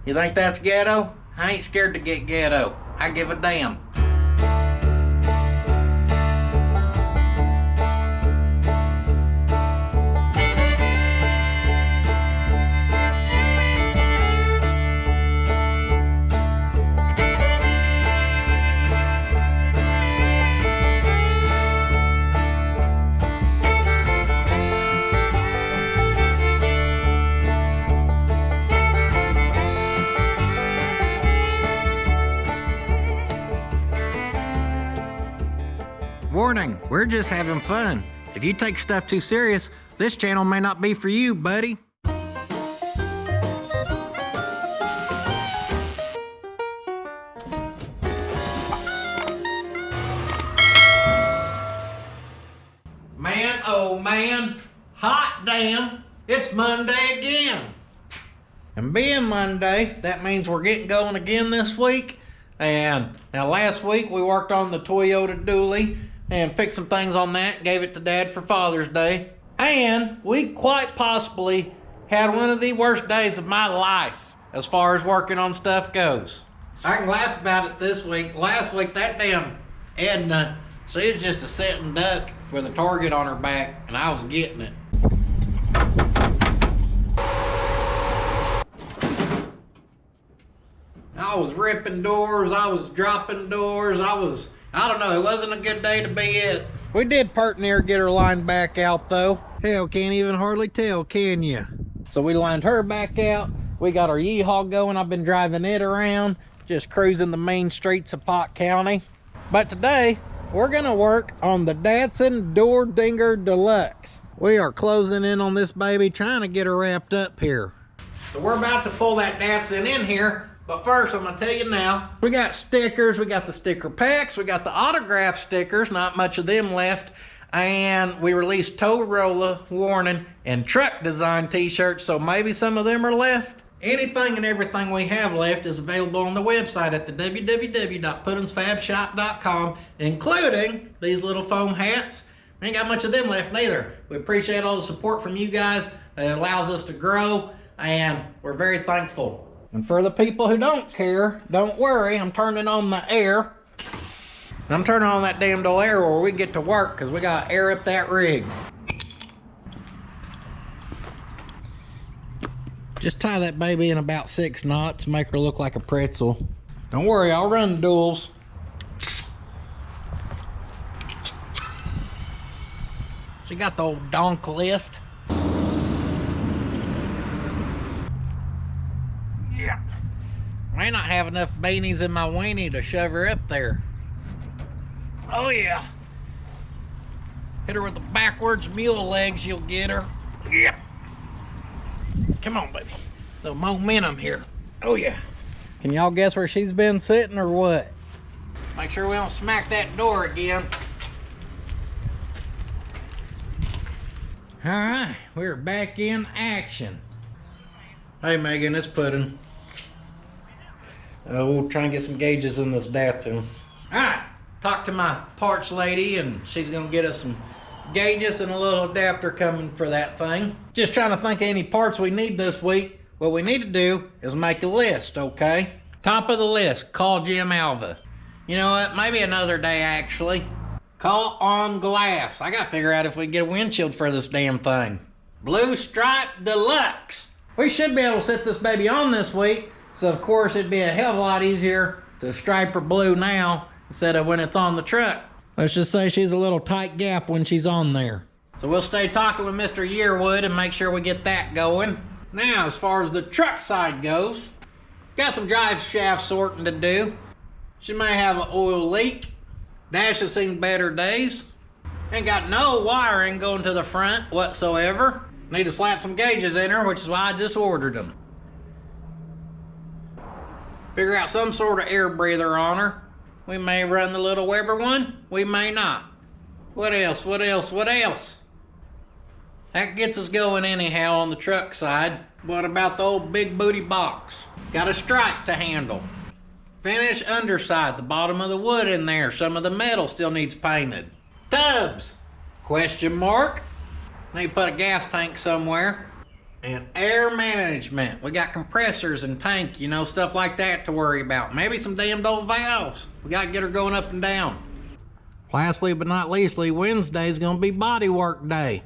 You think that's ghetto? I ain't scared to get ghetto. I give a damn. Warning, we're just having fun. If you take stuff too serious, this channel may not be for you, buddy. Man, oh man, hot damn, it's Monday again. And being Monday, that means we're getting going again this week. And now last week we worked on the Toyota dually and fixed some things on that, gave it to Dad for Father's Day. And we quite possibly had one of the worst days of my life as far as working on stuff goes. I can laugh about it this week. Last week, that damn Edna, she was just a sitting duck with a target on her back, and I was getting it. I was ripping doors, I was dropping doors, I don't know, it wasn't a good day to be it. We did part near get her lined back out though. Hell, can't even hardly tell, can you? So we lined her back out. We got our yeehaw going. I've been driving it around, just cruising the main streets of Pot County. But today, we're gonna work on the Datsun Door Dinger Deluxe. We are closing in on this baby, trying to get her wrapped up here. So we're about to pull that Datsun in here. But first, I'm gonna tell you now, we got stickers, we got the sticker packs, we got the autograph stickers, not much of them left, and we released Tow-Rolla, warning, and truck design t-shirts, so maybe some of them are left. Anything and everything we have left is available on the website at the www.puddinsfabshop.com, including these little foam hats. We ain't got much of them left neither. We appreciate all the support from you guys. It allows us to grow, and we're very thankful. And for the people who don't care, don't worry, I'm turning on the air. I'm turning on that damn dull air where we get to work, because we got to air up that rig. Just tie that baby in about 6 knots, make her look like a pretzel. Don't worry, I'll run the duals. She got the old donk lift. May not have enough beanies in my weenie to shove her up there. Oh yeah. Hit her with the backwards mule legs, you'll get her. Yep. Come on, baby. The momentum here. Oh yeah. Can y'all guess where she's been sitting or what? Make sure we don't smack that door again. All right, we're back in action. Hey Megan, it's Puddin. We'll try and get some gauges in this Datsun. Alright, talked to my parts lady and she's gonna get us some gauges and a little adapter coming for that thing. Just trying to think of any parts we need this week. What we need to do is make a list, okay? Top of the list, call Jim Alva. You know what, maybe another day actually. Call on glass. I gotta figure out if we can get a windshield for this damn thing. Blue Stripe Deluxe. We should be able to set this baby on this week. So of course it'd be a hell of a lot easier to stripe her blue now instead of when it's on the truck. Let's just say she's a little tight gap when she's on there. So we'll stay talking with Mr. Yearwood and make sure we get that going. Now as far as the truck side goes, got some drive shaft sorting to do. She may have an oil leak. Dash has seen better days. Ain't got no wiring going to the front whatsoever. Need to slap some gauges in her, which is why I just ordered them. Figure out some sort of air breather on her. We may run the little Weber one, we may not. What else, what else, what else? That gets us going anyhow on the truck side. What about the old big booty box? Got a stripe to handle. Finish underside, the bottom of the wood in there. Some of the metal still needs painted. Tubs? Question mark. Need to put a gas tank somewhere. and air management. We got compressors and tank, you know, stuff like that to worry about. Maybe some damned old valves. We got to get her going up and down. Lastly but not leastly, Wednesday is going to be body work day.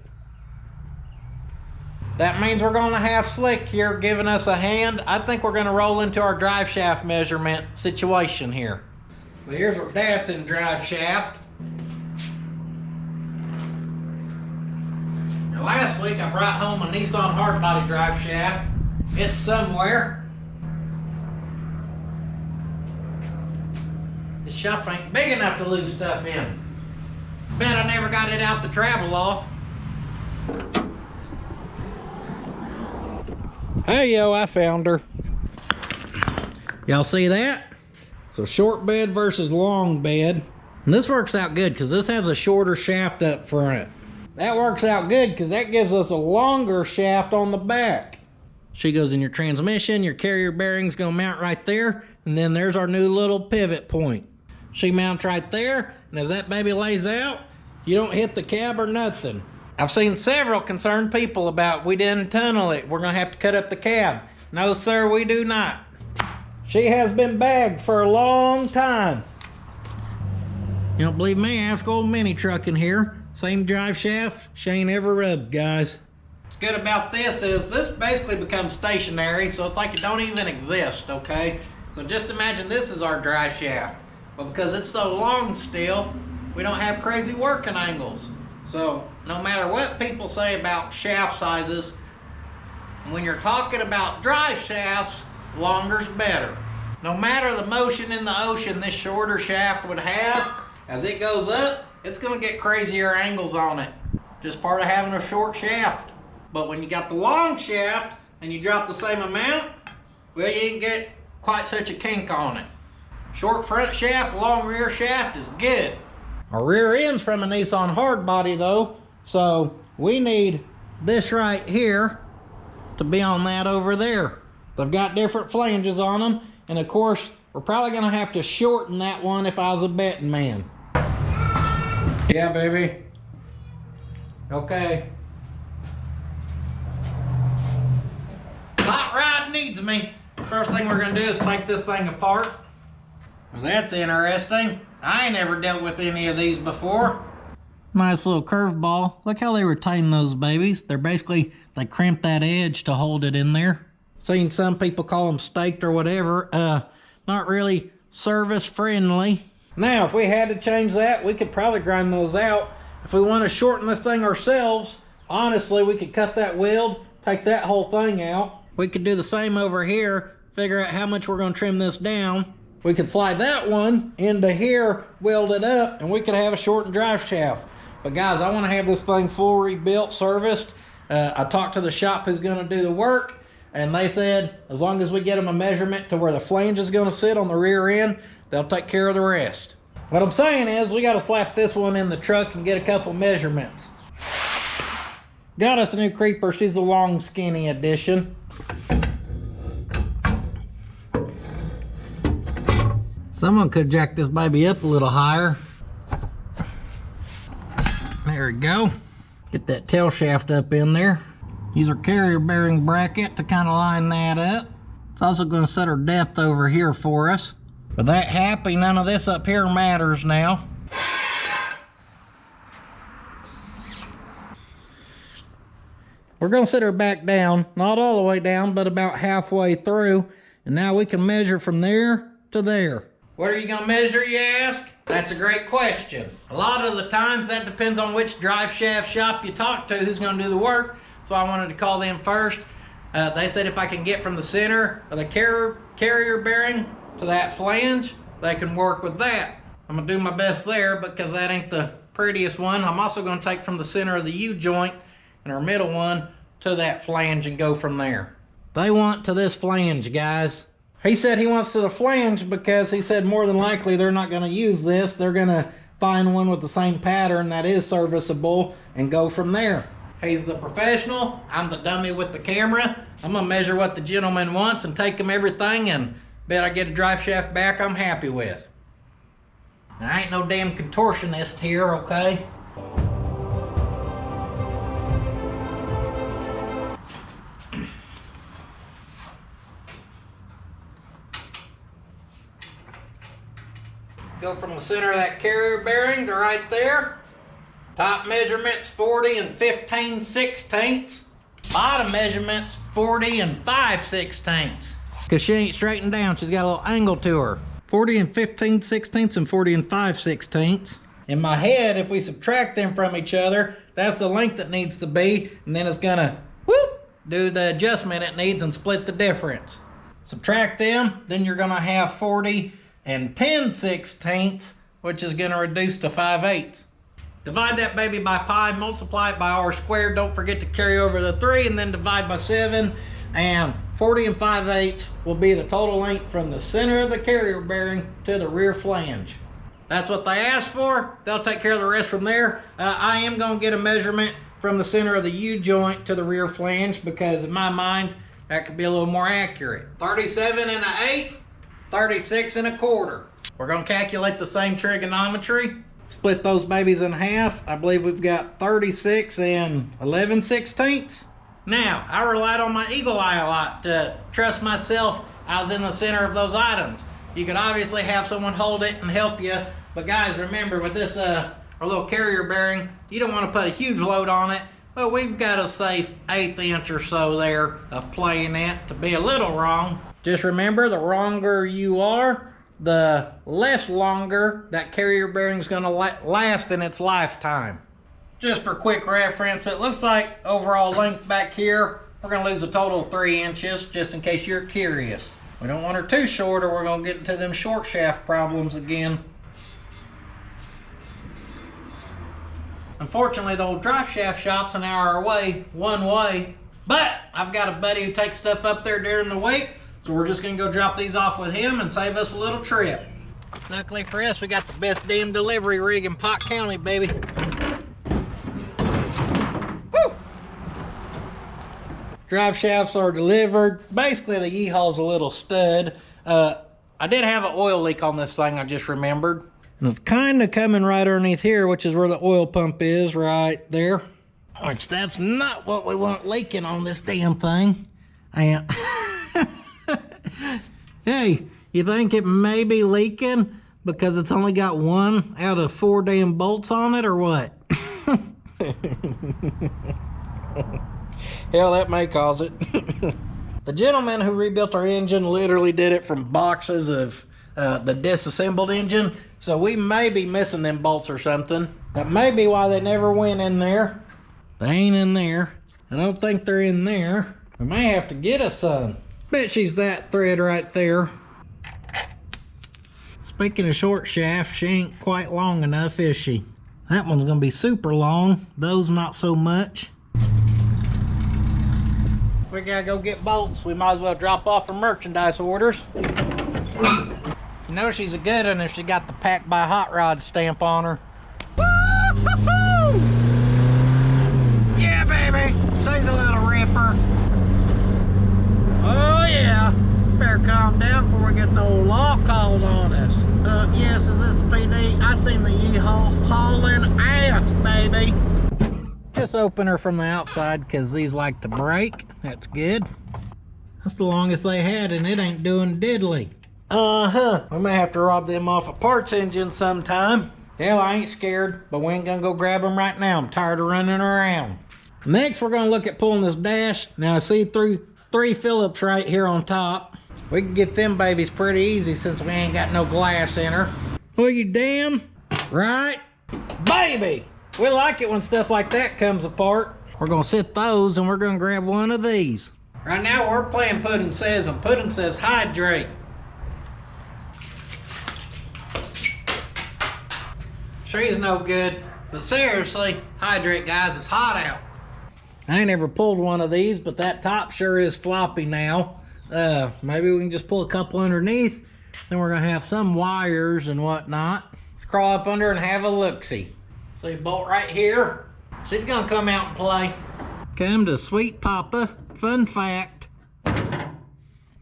That means we're going to have Slick here giving us a hand. I think we're going to roll into our drive shaft measurement situation here. So here's our Datsun drive shaft. Now last week I brought home a Nissan hardbody drive shaft. It's somewhere. This shop ain't big enough to lose stuff in. Bet I never got it out the travel law. Hey yo, I found her. Y'all see that? So short bed versus long bed. And this works out good because this has a shorter shaft up front. That works out good because that gives us a longer shaft on the back. She goes in your transmission, your carrier bearing's gonna mount right there, and then there's our new little pivot point. She mounts right there, and as that baby lays out, you don't hit the cab or nothing. I've seen several concerned people about we didn't tunnel it, we're gonna have to cut up the cab. No sir, we do not. She has been bagged for a long time. You don't believe me? Ask old Mini Truck in here. Same drive shaft, she ain't ever rubbed, guys. What's good about this is this basically becomes stationary, so it's like it don't even exist, okay? So just imagine this is our drive shaft. But because it's so long still, we don't have crazy working angles. So no matter what people say about shaft sizes, when you're talking about drive shafts, longer's better. No matter the motion in the ocean this shorter shaft would have, as it goes up, it's gonna get crazier angles on it. Just part of having a short shaft. But when you got the long shaft and you drop the same amount, well, you ain't get quite such a kink on it. Short front shaft, long rear shaft is good. Our rear end's from a Nissan hardbody though, so we need this right here to be on that over there. They've got different flanges on them, and of course, we're probably gonna have to shorten that one if I was a betting man. Yeah, baby. Okay. Hot rod needs me. First thing we're gonna do is take this thing apart. Well, that's interesting. I ain't never dealt with any of these before. Nice little curveball. Look how they retain those babies. They crimp that edge to hold it in there. Seen some people call them staked or whatever. Not really service friendly. Now, if we had to change that, we could probably grind those out. If we want to shorten this thing ourselves, honestly, we could cut that weld, take that whole thing out. We could do the same over here, figure out how much we're going to trim this down. We could slide that one into here, weld it up, and we could have a shortened drive shaft. But guys, I want to have this thing full rebuilt, serviced. I talked to the shop who's going to do the work, and they said as long as we get them a measurement to where the flange is going to sit on the rear end, they'll take care of the rest. What I'm saying is we got to slap this one in the truck and get a couple measurements. Got us a new creeper. She's the long skinny edition. Someone could jack this baby up a little higher. There we go. Get that tail shaft up in there. Use our carrier bearing bracket to kind of line that up. It's also going to set our depth over here for us. With that happy, none of this up here matters now. We're going to set her back down, not all the way down, but about halfway through. And now we can measure from there to there. What are you going to measure, you ask? That's a great question. A lot of the times that depends on which drive shaft shop you talk to, who's going to do the work. So I wanted to call them first. They said if I can get from the center of the carrier bearing to that flange, they can work with that. I'm going to do my best there because that ain't the prettiest one. I'm also going to take from the center of the U-joint and our middle one to that flange and go from there. They want to this flange, guys. He said he wants to the flange because he said more than likely they're not going to use this. They're going to find one with the same pattern that is serviceable and go from there. He's the professional. I'm the dummy with the camera. I'm going to measure what the gentleman wants and take him everything, and bet I get a drive shaft back I'm happy with. Now, I ain't no damn contortionist here, okay? Go from the center of that carrier bearing to right there. Top measurements 40 and 15/16. Bottom measurements 40 and 5/16. Because she ain't straightened down, she's got a little angle to her. 40 and 15/16 and 40 and 5/16. In my head, if we subtract them from each other, that's the length it needs to be, and then it's gonna whoop, do the adjustment it needs and split the difference. Subtract them, then you're gonna have 40 and 10/16, which is gonna reduce to 5/8. Divide that baby by pi, multiply it by r squared. Don't forget to carry over the 3 and then divide by 7. And 40 and 5/8 will be the total length from the center of the carrier bearing to the rear flange. That's what they asked for. They'll take care of the rest from there. I am going to get a measurement from the center of the U-joint to the rear flange because in my mind, that could be a little more accurate. 37 1/8, 36 1/4. We're going to calculate the same trigonometry. Split those babies in half. I believe we've got 36 and 11/16. Now, I relied on my eagle eye a lot to trust myself I was in the center of those items. You could obviously have someone hold it and help you, but guys, remember with this our little carrier bearing, you don't want to put a huge load on it, but we've got a safe 1/8 inch or so there of play in it to be a little wrong. Just remember, the longer you are, the less longer that carrier bearing is going to last in its lifetime. Just for quick reference, it looks like overall length back here, we're going to lose a total of 3 inches, just in case you're curious. We don't want her too short or we're going to get into them short shaft problems again. Unfortunately, the old drive shaft shop's an hour away, one way, but I've got a buddy who takes stuff up there during the week, so we're just going to go drop these off with him and save us a little trip. Luckily for us, we got the best damn delivery rig in Pot County, baby. Woo! Drive shafts are delivered. Basically, the Yeehaw's a little stud. I did have an oil leak on this thing, I just remembered. And it's kind of coming right underneath here, which is where the oil pump is, right there. Which that's not what we want leaking on this damn thing. And hey, you think it may be leaking because it's only got 1 out of 4 damn bolts on it, or what? Hell, that may cause it. The gentleman who rebuilt our engine literally did it from boxes of the disassembled engine, so we may be missing them bolts or something. That may be why they never went in there. They ain't in there. I don't think they're in there. We may have to get us some. Bet she's that thread right there. Speaking of short shaft, she ain't quite long enough, is she? That one's gonna be super long. Those not so much. If we gotta go get bolts, we might as well drop off her merchandise orders. You know she's a good one if she got the Pack by Hot Rod stamp on her. Woo-hoo-hoo! Yeah, baby, she's a little ripper. Oh yeah, better calm down before we get the old law called on us. Yes, is this the PD? I seen the Yeehaw hauling ass, baby. Just open her from the outside because these like to break. That's good. That's the longest they had and it ain't doing diddly. We may have to rob them off a parts engine sometime. Hell, I ain't scared, but we ain't gonna go grab them right now. I'm tired of running around. Next, we're gonna look at pulling this dash. Now I see through 3 Phillips right here on top. We can get them babies pretty easy since we ain't got no glass in her. Well, you damn right, baby. We like it when stuff like that comes apart. We're gonna sit those and we're gonna grab one of these. Right now we're playing Puddin Says, and Puddin says hydrate. She's no good, but seriously, hydrate guys, it's hot out. I ain't ever pulled one of these, but that top sure is floppy now. Maybe we can just pull a couple underneath, then we're gonna have some wires and whatnot. Let's crawl up under and have a look-see. See a bolt right here? She's gonna come out and play. Come to Sweet Papa, fun fact.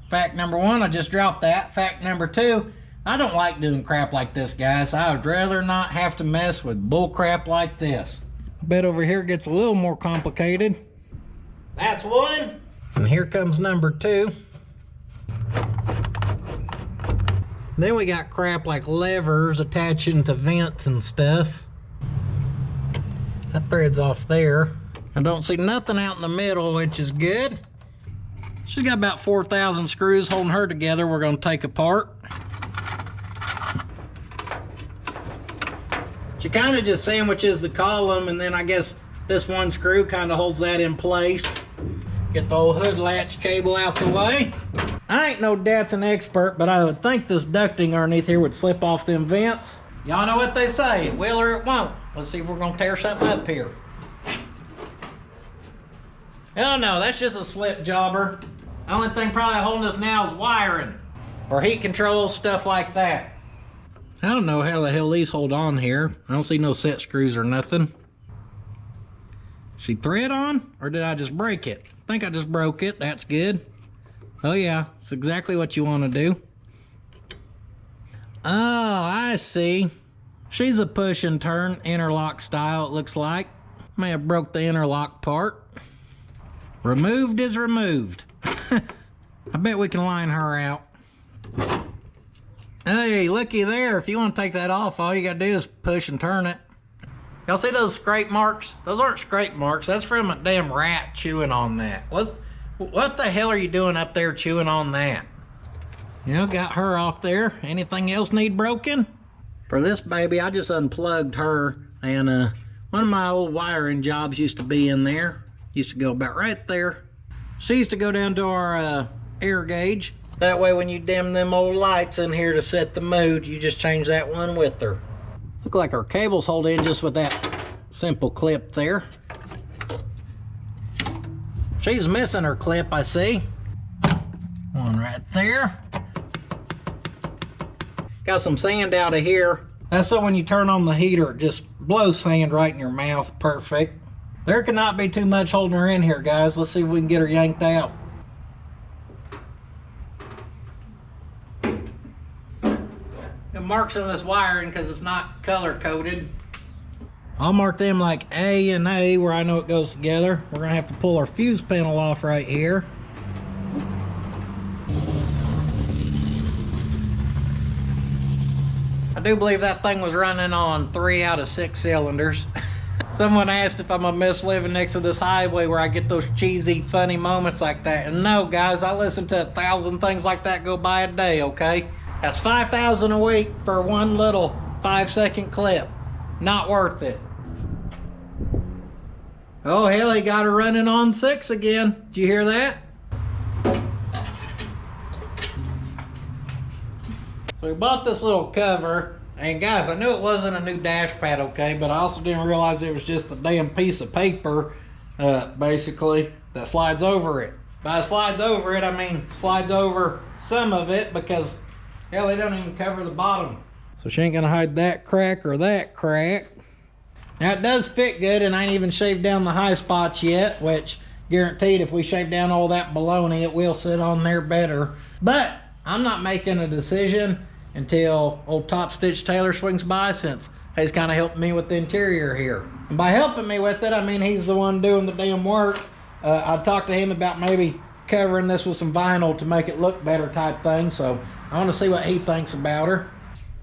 Fact number 1, I just dropped that. Fact number 2, I don't like doing crap like this, guys. I would rather not have to mess with bull crap like this. I bet over here gets a little more complicated. That's 1, and here comes number 2. Then we got crap like levers attaching to vents and stuff. That thread's off there. I don't see nothing out in the middle, which is good. She's got about 4,000 screws holding her together. We're going to take apart. She kind of just sandwiches the column, and then I guess this one screw kind of holds that in place. Get the old hood latch cable out the way. I ain't no Datsun expert, but I would think this ducting underneath here would slip off them vents. Y'all know what they say, it will or it won't. Let's see if we're gonna tear something up here. Oh no, that's just a slip jobber. The only thing probably holding us now is wiring or heat control, stuff like that. I don't know how the hell these hold on here. I don't see no set screws or nothing. She thread on, or did I just break it? I think I just broke it. That's good. Oh yeah, it's exactly what you want to do. Oh, I see. She's a push and turn interlock style, it looks like. May have broke the interlock part. Removed is removed. I bet we can line her out. Hey, looky there. If you want to take that off, all you gotta do is push and turn it. Y'all see those scrape marks? Those aren't scrape marks. That's from a damn rat chewing on that. What the hell are you doing up there chewing on that? You know, got her off there. Anything else need broken? For this baby, I just unplugged her, and one of my old wiring jobs used to be in there. Used to go about right there. She used to go down to our air gauge. That way when you dim them old lights in here to set the mood, you just change that one with her. Look like our cables hold in just with that simple clip there. She's missing her clip, I see. One right there. Got some sand out of here. That's so when you turn on the heater, it just blows sand right in your mouth. Perfect. There cannot be too much holding her in here, guys. Let's see if we can get her yanked out. It marks on this wiring because it's not color coded. I'll mark them like A and A where I know it goes together. We're gonna have to pull our fuse panel off right here. I do believe that thing was running on 3 out of 6 cylinders. Someone asked if I'm gonna miss living next to this highway where I get those cheesy, funny moments like that. And no, guys, I listen to 1,000 things like that go by a day, okay? That's 5,000 a week for one little 5-second clip. Not worth it. Oh, hell, he got her running on 6 again. Did you hear that? So we bought this little cover. And guys, I knew it wasn't a new dash pad, okay? But I also didn't realize it was just a damn piece of paper, basically, that slides over it. By slides over it, I mean slides over some of it because, hell, they don't even cover the bottom. So she ain't gonna hide that crack or that crack. Now it does fit good, and I ain't even shaved down the high spots yet, which guaranteed if we shave down all that baloney, it will sit on there better. But I'm not making a decision until old Top Stitch Taylor swings by, since he's kind of helping me with the interior here. And by helping me with it, I mean he's the one doing the damn work. I've talked to him about maybe covering this with some vinyl to make it look better type thing, so I want to see what he thinks about her.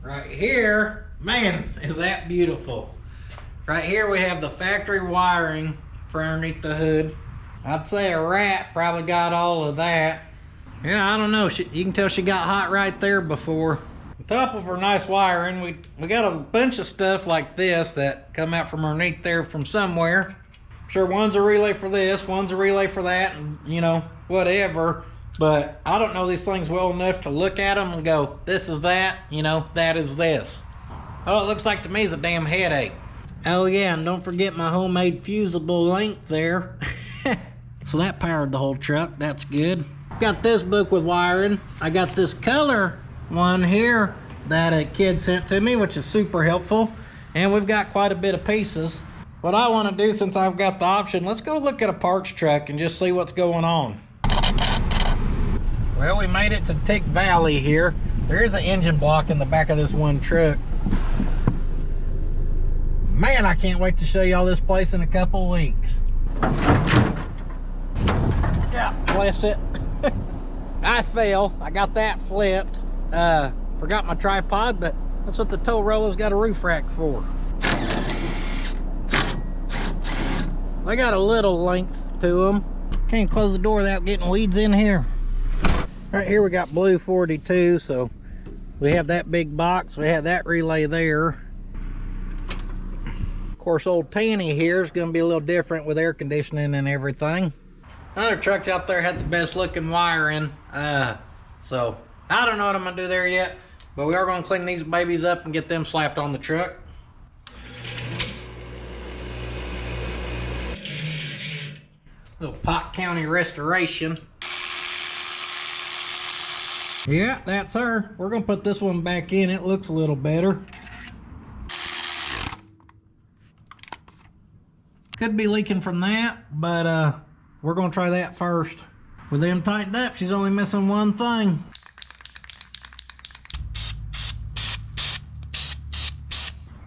Right here, man, is that beautiful. Right here we have the factory wiring for underneath the hood. I'd say a rat probably got all of that. Yeah, I don't know, you can tell she got hot right there before. On top of her nice wiring, we got a bunch of stuff like this that come out from underneath there from somewhere. I'm sure one's a relay for this, one's a relay for that, and you know, whatever. But I don't know these things well enough to look at them and go, this is that, you know, that is this. Oh, it looks like to me it's a damn headache. Oh yeah, and don't forget my homemade fusible link there. So that powered the whole truck, that's good. Got this book with wiring. I got this color one here that a kid sent to me, which is super helpful. And we've got quite a bit of pieces. What I want to do, since I've got the option, let's go look at a parts truck and just see what's going on. Well, we made it to Tick Valley here. There is an engine block in the back of this one truck. Man, I can't wait to show y'all this place in a couple weeks. Yeah, bless it. I fell. I got that flipped. Forgot my tripod, but that's what the tow roller's got a roof rack for. They got a little length to them. Can't close the door without getting weeds in here. Right here we got blue 42, so we have that big box. We have that relay there. Of course, old Tanny here is going to be a little different with air conditioning and everything. Other trucks out there had the best looking wiring, so I don't know what I'm going to do there yet, but we are going to clean these babies up and get them slapped on the truck. Little Pot County restoration. Yeah, that's her. We're gonna put this one back in. It looks a little better. Could be leaking from that, but we're gonna try that first. With them tightened up, she's only missing one thing.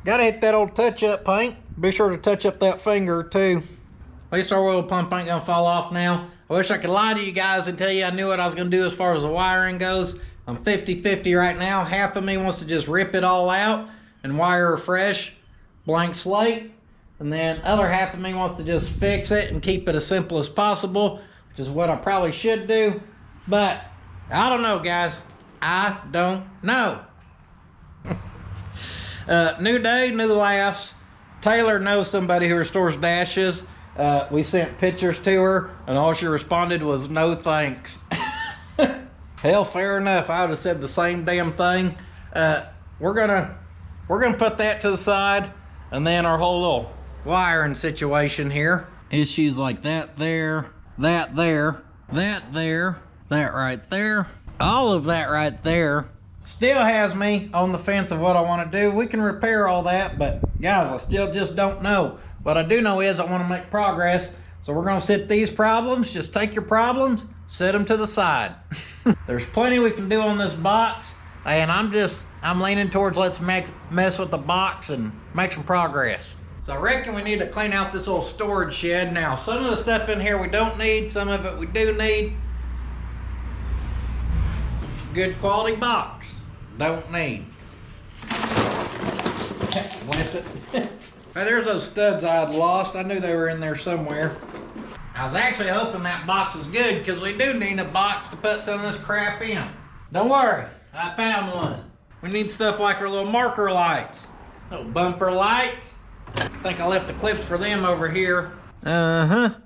Gotta hit that old touch-up paint. Be sure to touch up that finger too. At least our oil pump ain't gonna fall off now. I wish I could lie to you guys and tell you I knew what I was gonna do as far as the wiring goes. I'm 50-50 right now. Half of me wants to just rip it all out and wire her fresh, blank slate. And then other half of me wants to just fix it and keep it as simple as possible, which is what I probably should do. But I don't know, guys. I don't know. New day, new laughs. Taylor knows somebody who restores dashes. We sent pictures to her, and all she responded was no thanks. Hell, fair enough. I would have said the same damn thing. We're gonna put that to the side, and then our whole little wiring situation here. Issues like that there, that there, that there, that right there, all of that right there. Still has me on the fence of what I want to do. We can repair all that, but guys, I still just don't know. What I do know is I want to make progress. So we're going to sit these problems, just take your problems, set them to the side. There's plenty we can do on this box, and I'm leaning towards let's mess with the box and make some progress. So I reckon we need to clean out this old storage shed. Now, some of the stuff in here we don't need, some of it we do need. Good quality box, don't need. Bless it. Hey, there's those studs I had lost. I knew they were in there somewhere. I was actually hoping that box was good because we do need a box to put some of this crap in. Don't worry, I found one. We need stuff like our little marker lights. Little bumper lights. I think I left the clips for them over here. Gonna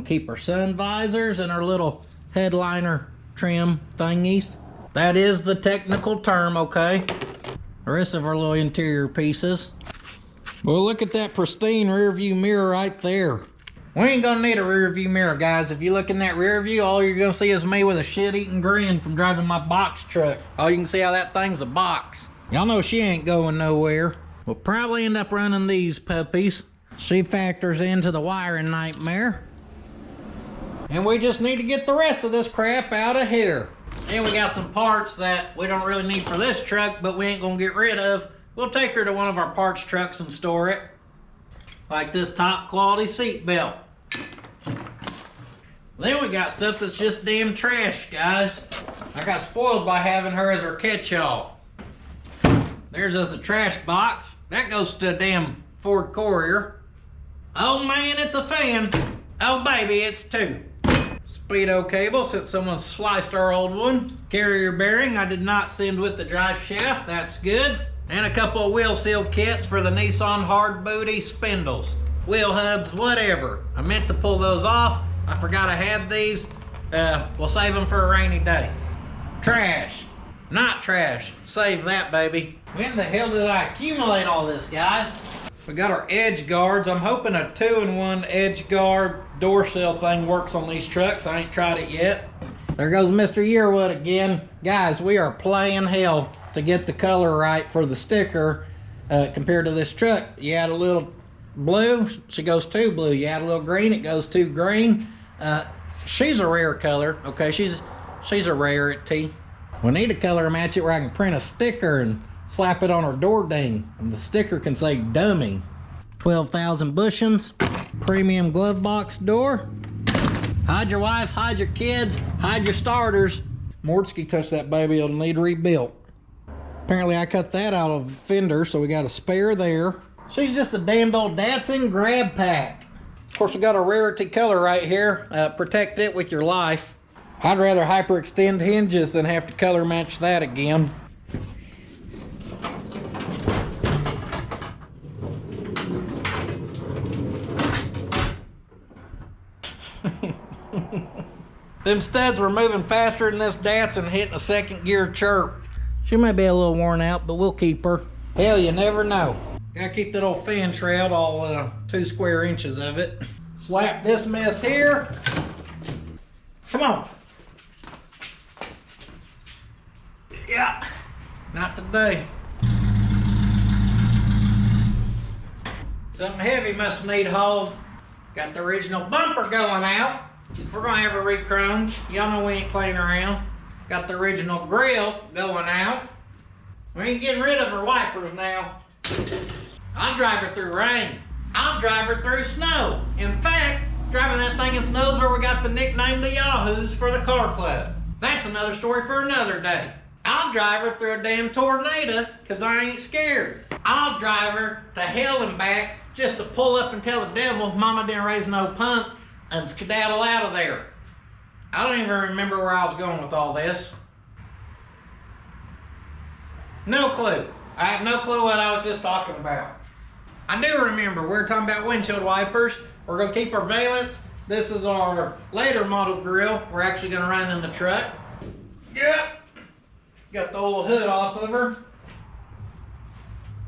keep our sun visors and our little headliner trim thingies. That is the technical term, okay? The rest of our little interior pieces. Well, look at that pristine rear view mirror right there. We ain't gonna need a rear view mirror, guys. If you look in that rear view, all you're gonna see is me with a shit-eating grin from driving my box truck. All you can see how that thing's a box. Y'all know she ain't going nowhere. We'll probably end up running these puppies. She factors into the wiring nightmare. And we just need to get the rest of this crap out of here. And we got some parts that we don't really need for this truck, but we ain't gonna get rid of. We'll take her to one of our parts trucks and store it. Like this top quality seat belt. Then we got stuff that's just damn trash, guys. I got spoiled by having her as our catch-all. There's us a trash box. That goes to a damn Ford Courier. Oh man, it's a fan. Oh baby, it's two. Speedo cable, since someone sliced our old one. Carrier bearing, I did not send with the drive shaft, that's good. And a couple of wheel seal kits for the Nissan hard booty spindles. Wheel hubs, whatever. I meant to pull those off. I forgot I had these. We'll save them for a rainy day. Trash. Not trash. Save that, baby. When the hell did I accumulate all this, guys? We got our edge guards. I'm hoping a 2-in-1 edge guard door sill thing works on these trucks. I ain't tried it yet. There goes Mr. Yearwood again. Guys, we are playing hell to get the color right for the sticker compared to this truck. You add a little blue, she goes to blue. You add a little green, it goes to green. She's a rare color, okay? She's a rarity. We need to color match it where I can print a sticker and slap it on her door ding, and the sticker can say dummy. 12,000 bushings, premium glove box door. Hide your wife, hide your kids, hide your starters. Mordsky touched that baby, it'll need rebuilt. Apparently I cut that out of the fender, so we got a spare there. She's just a damned old Datsun grab pack. Of course, we got a rarity color right here. Protect it with your life. I'd rather hyperextend hinges than have to color match that again. Them studs were moving faster than this Datsun hitting a second gear chirp. She may be a little worn out, but we'll keep her. Hell, you never know. Gotta keep that old fan shroud, all 2 square inches of it. Slap this mess here. Come on. Yeah, not today. Something heavy must need hauled. Got the original bumper going out. We're gonna have a re-chromed. Y'all know we ain't playing around. Got the original grill going out. We ain't getting rid of her wipers now. I'll drive her through rain. I'll drive her through snow. In fact, driving that thing in snow's where we got the nickname the Yahoos for the car club. That's another story for another day. I'll drive her through a damn tornado because I ain't scared. I'll drive her to hell and back just to pull up and tell the devil mama didn't raise no punk and skedaddle out of there. I don't even remember where I was going with all this. No clue. I have no clue what I was just talking about. I do remember we were talking about windshield wipers. We're gonna keep our valence. This is our later model grill. We're actually gonna run in the truck. Yep. Got the old hood off of her.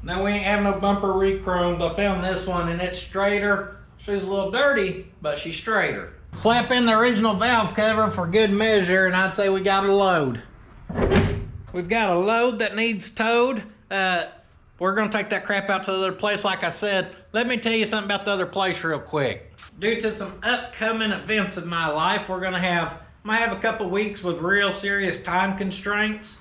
Now we ain't having no bumper re-chromed. I found this one and it's straighter. She's a little dirty, but she's straighter. Slap in the original valve cover for good measure, and I'd say we got a load. We've got a load that needs towed. We're gonna take that crap out to the other place, like I said. Let me tell you something about the other place real quick. Due to some upcoming events in my life, we're gonna have, might have a couple weeks with real serious time constraints.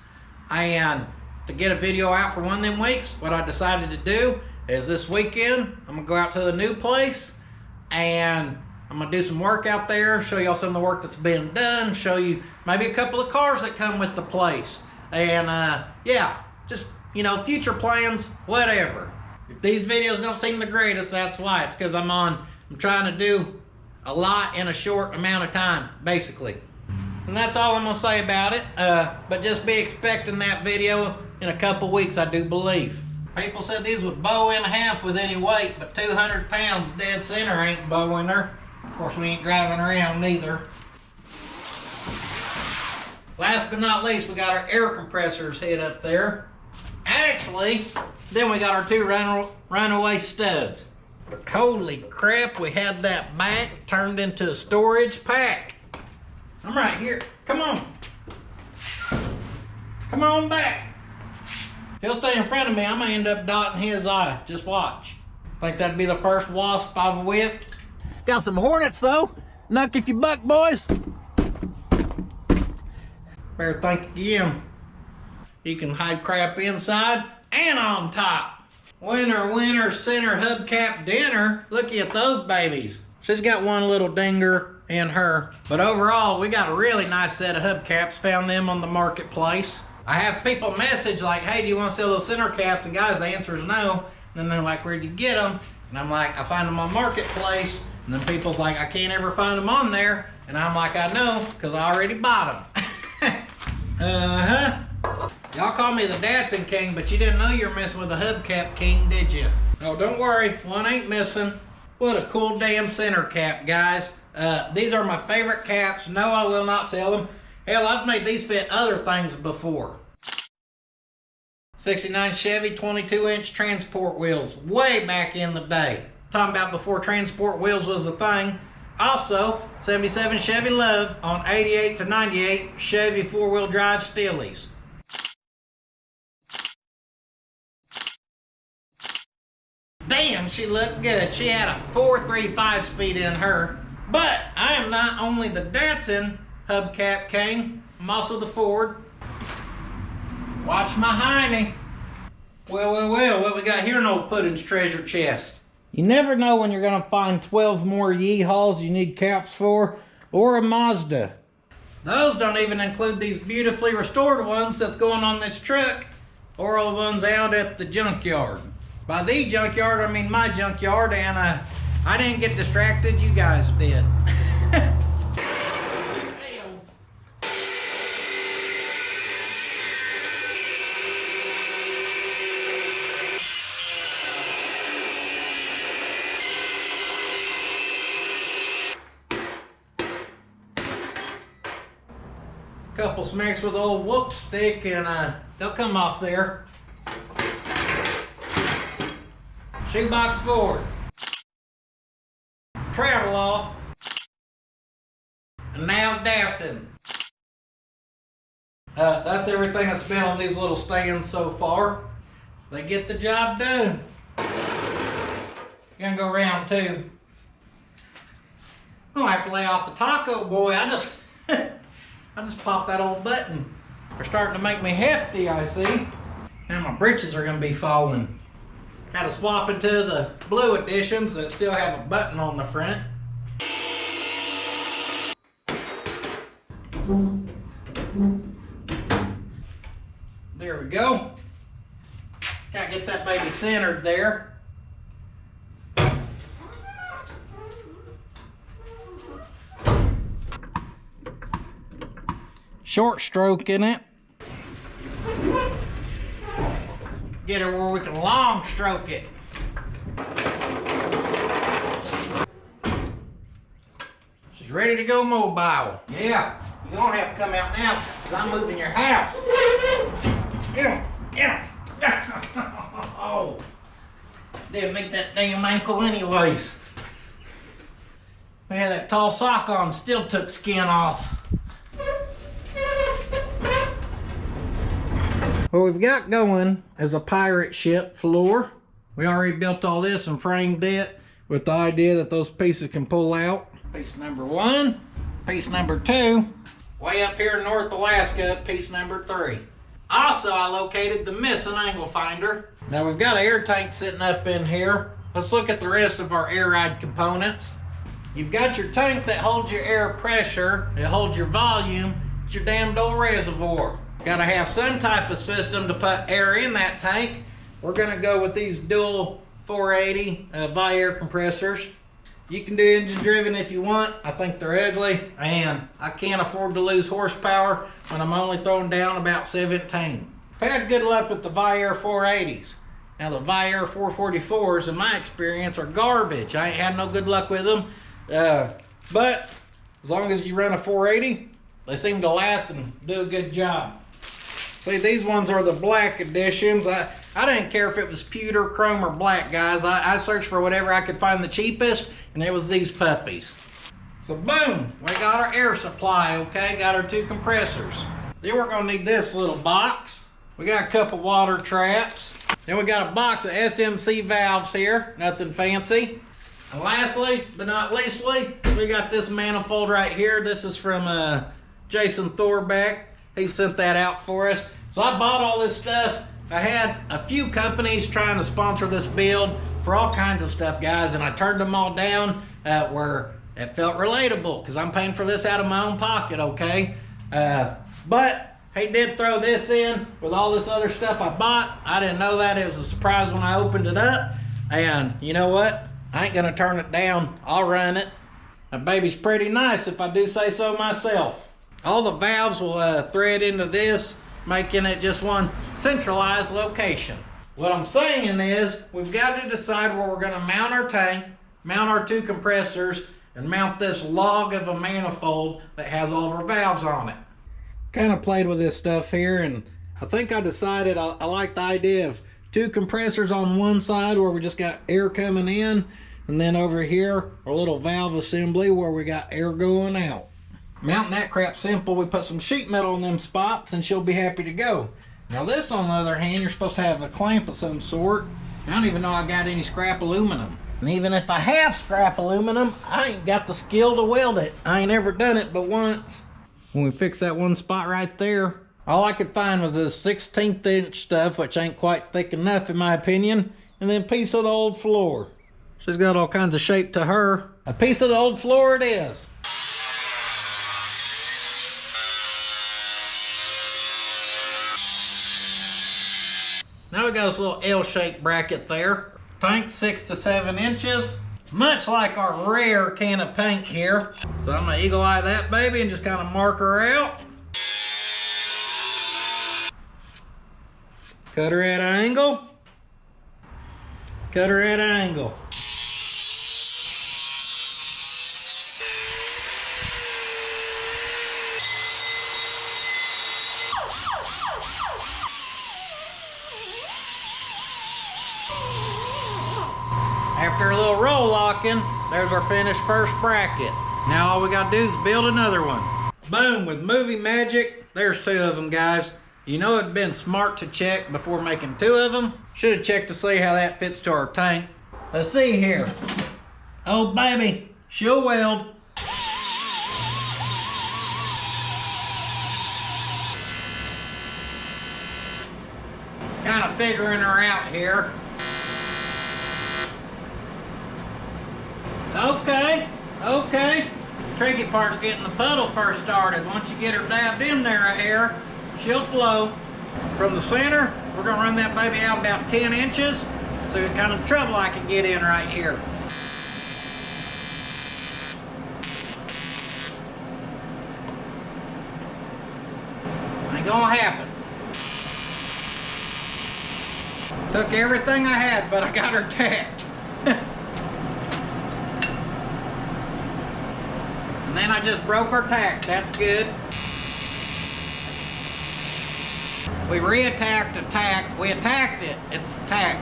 And to get a video out for one of them weeks, what I decided to do is this weekend, I'm gonna go out to the new place and I'm gonna do some work out there, show y'all some of the work that's been done, show you maybe a couple of cars that come with the place. And yeah, just, you know, future plans, whatever. If these videos don't seem the greatest, that's why. It's because I'm trying to do a lot in a short amount of time, basically. And that's all I'm gonna say about it. But just be expecting that video in a couple weeks, I do believe. People said these would bow in half with any weight, but 200 pounds dead center ain't bowing her. Of course, we ain't driving around neither. Last but not least, we got our air compressors hid up there. Actually, then we got our 2 runaway studs. Holy crap, we had that back turned into a storage pack. I'm right here. Come on. Come on back. If he'll stay in front of me, I'm gonna end up dotting his eye. Just watch. Think that'd be the first wasp I've whipped. Got some hornets though. Knock if you buck, boys. Better think again. You can hide crap inside and on top. Winner, center hubcap dinner. Looky at those babies. She's got one little dinger in her. But overall, we got a really nice set of hubcaps. Found them on the marketplace. I have people message like, hey, do you want to sell those center caps? And guys, the answer is no. And then they're like, where'd you get them? And I'm like, I find them on marketplace. And then people's like, I can't ever find them on there. And I'm like, I know, because I already bought them. Y'all call me the Datsun King, but you didn't know you were messing with the hubcap king, did you? Oh, don't worry, one ain't missing. What a cool damn center cap, guys. These are my favorite caps. No, I will not sell them. Hell, I've made these fit other things before. 69 Chevy 22-inch transport wheels, way back in the day. Talking about before transport wheels was a thing. Also, 77 Chevy Love on 88 to 98 Chevy 4-wheel drive Steelies. Damn, she looked good. She had a 4.35 speed in her. But I am not only the Datsun hubcap king, I'm also the Ford. Watch my hiney. Well, what we got here in old Puddin's treasure chest? You never know when you're gonna find 12 more Yeehaws you need caps for, or a Mazda. Those don't even include these beautifully restored ones that's going on this truck or the ones out at the junkyard. By the junkyard, I mean my junkyard, and I didn't get distracted, you guys did. Couple smacks with the old whoop stick and they'll come off there. Shoebox forward. Travel-all. And now Datsun. That's everything that's been on these little stands so far. They get the job done. Gonna go round two. I'm gonna have to lay off the taco boy. I just popped that old button. They're starting to make me hefty, I see. Now my britches are gonna be falling. Had to swap into the blue editions that still have a button on the front. There we go. Gotta get that baby centered there. Short stroke in it. Get her where we can long stroke it. She's ready to go mobile. Yeah, you're gonna have to come out now because I'm moving your house. Yeah. Oh, didn't make that damn ankle anyways. I had that tall sock on, still took skin off. What we've got going is a pirate ship floor. We already built all this and framed it with the idea that those pieces can pull out. Piece number one, piece number two, way up here in North Alaska, piece number three. Also, I located the missing angle finder. Now we've got an air tank sitting up in here. Let's look at the rest of our air ride components. You've got your tank that holds your air pressure, it holds your volume, it's your damned old reservoir. Got to have some type of system to put air in that tank. We're going to go with these dual 480 Viair compressors. You can do engine driven if you want. I think they're ugly, and I can't afford to lose horsepower when I'm only throwing down about 17. I've had good luck with the Viair 480s. Now the Viair 444s, in my experience, are garbage. I ain't had no good luck with them. But as long as you run a 480, they seem to last and do a good job. See, these ones are the black editions. I didn't care if it was pewter, chrome, or black, guys. I searched for whatever I could find the cheapest, and it was these puppies. So boom, we got our air supply, okay? Got our two compressors. Then we're gonna need this little box. We got a couple water traps. Then we got a box of SMC valves here, nothing fancy. And lastly, but not leastly, we got this manifold right here. This is from Jason Thorbeck. He sent that out for us. So I bought all this stuff. I had a few companies trying to sponsor this build for all kinds of stuff, guys, and I turned them all down where it felt relatable because I'm paying for this out of my own pocket, okay? But he did throw this in with all this other stuff I bought. I didn't know that. It was a surprise when I opened it up. And you know what? I ain't gonna turn it down. I'll run it. That baby's pretty nice if I do say so myself. All the valves will thread into this, making it just one centralized location. What I'm saying is, we've got to decide where we're gonna mount our tank, mount our two compressors, and mount this log of a manifold that has all of our valves on it. Kind of played with this stuff here, and I think I decided I like the idea of two compressors on one side where we just got air coming in, and then over here, our little valve assembly where we got air going out. Mounting that crap simple. We put some sheet metal in them spots and she'll be happy to go. Now this, on the other hand, you're supposed to have a clamp of some sort. I don't even know I got any scrap aluminum. And even if I have scrap aluminum, I ain't got the skill to weld it. I ain't ever done it but once. When we fix that one spot right there, all I could find was this 16th inch stuff, which ain't quite thick enough in my opinion, and then a piece of the old floor. She's got all kinds of shape to her. A piece of the old floor it is. Now we got this little L-shaped bracket there. Tank 6 to 7 inches. Much like our rare can of paint here. So I'm gonna eagle eye that baby and just kind of mark her out. Cut her at an angle. Cut her at an angle. After a little roll locking, there's our finished first bracket. Now all we gotta do is build another one. Boom, with movie magic, there's 2 of them, guys. You know it'd been smart to check before making 2 of them. Should have checked to see how that fits to our tank. Let's see here. Oh baby, she'll weld. Kind of figuring her out here. Okay. Tricky part's getting the puddle first started. Once you get her dabbed in there right here, she'll flow. From the center, we're gonna run that baby out about 10 inches. See what kind of trouble I can get in right here. Ain't gonna happen. Took everything I had, but I got her tacked. And then I just broke her tack. That's good. We reattacked a tack. We attacked it. It's tacked.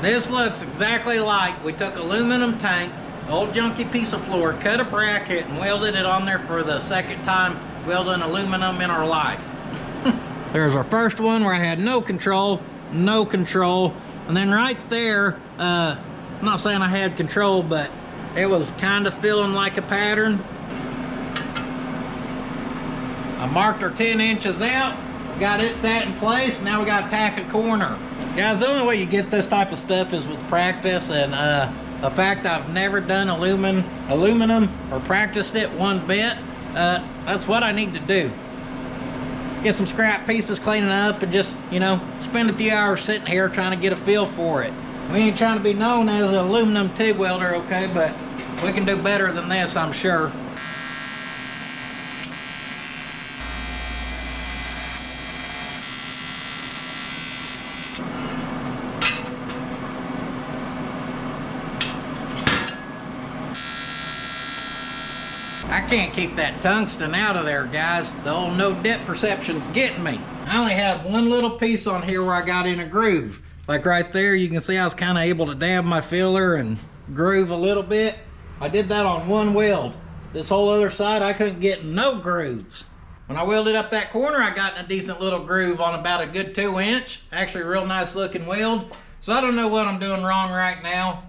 This looks exactly like we took aluminum tank, old junky piece of floor, cut a bracket and welded it on there for the second time welding aluminum in our life. There's our first one where I had no control. And then right there, I'm not saying I had control, but it was kind of feeling like a pattern. I marked her 10 inches out, got it set in place, now we got to tack a corner. Guys, the only way you get this type of stuff is with practice, and the fact I've never done aluminum or practiced it one bit, that's what I need to do. Get some scrap pieces, clean it up, and just, you know, spend a few hours sitting here trying to get a feel for it. We ain't trying to be known as an aluminum TIG welder, okay, but we can do better than this, I'm sure. I can't keep that tungsten out of there, guys. The old no depth perception's getting me. I only have one little piece on here where I got in a groove. Like right there, you can see I was kind of able to dab my filler and groove a little bit. I did that on one weld. This whole other side, I couldn't get no grooves. When I welded up that corner, I got in a decent little groove on about a good 2 inch. Actually a real nice looking weld. So I don't know what I'm doing wrong right now.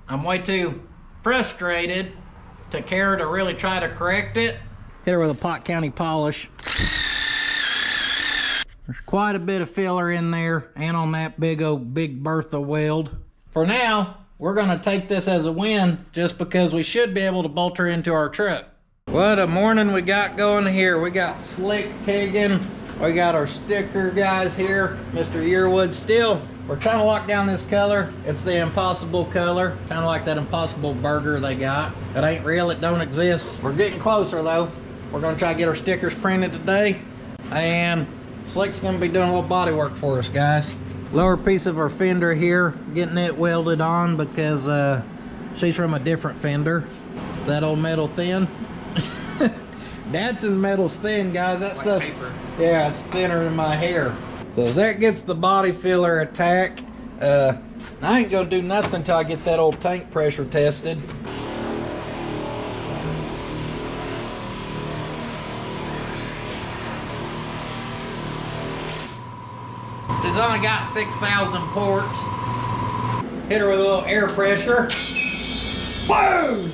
I'm way too frustrated to care to really try to correct it. Hit her with a Pot County polish. There's quite a bit of filler in there and on that big Bertha weld. For now, we're gonna take this as a win just because we should be able to bolt her into our truck. What a morning we got going here. We got slick tigging. We got our sticker guys here, Mr. Earwood. Still, we're trying to lock down this color. It's the impossible color, kind of like that impossible burger they got. It ain't real, it don't exist. We're getting closer though. We're gonna try to get our stickers printed today. And Slick's gonna be doing a little body work for us, guys. Lower piece of our fender here, getting it welded on because she's from a different fender. That old metal thin. Datsun metal's thin, guys. That stuff's, yeah, it's thinner than my hair. So as that gets the body filler attack, I ain't gonna do nothing until I get that old tank pressure tested. She's only got 6,000 ports. Hit her with a little air pressure. Boom!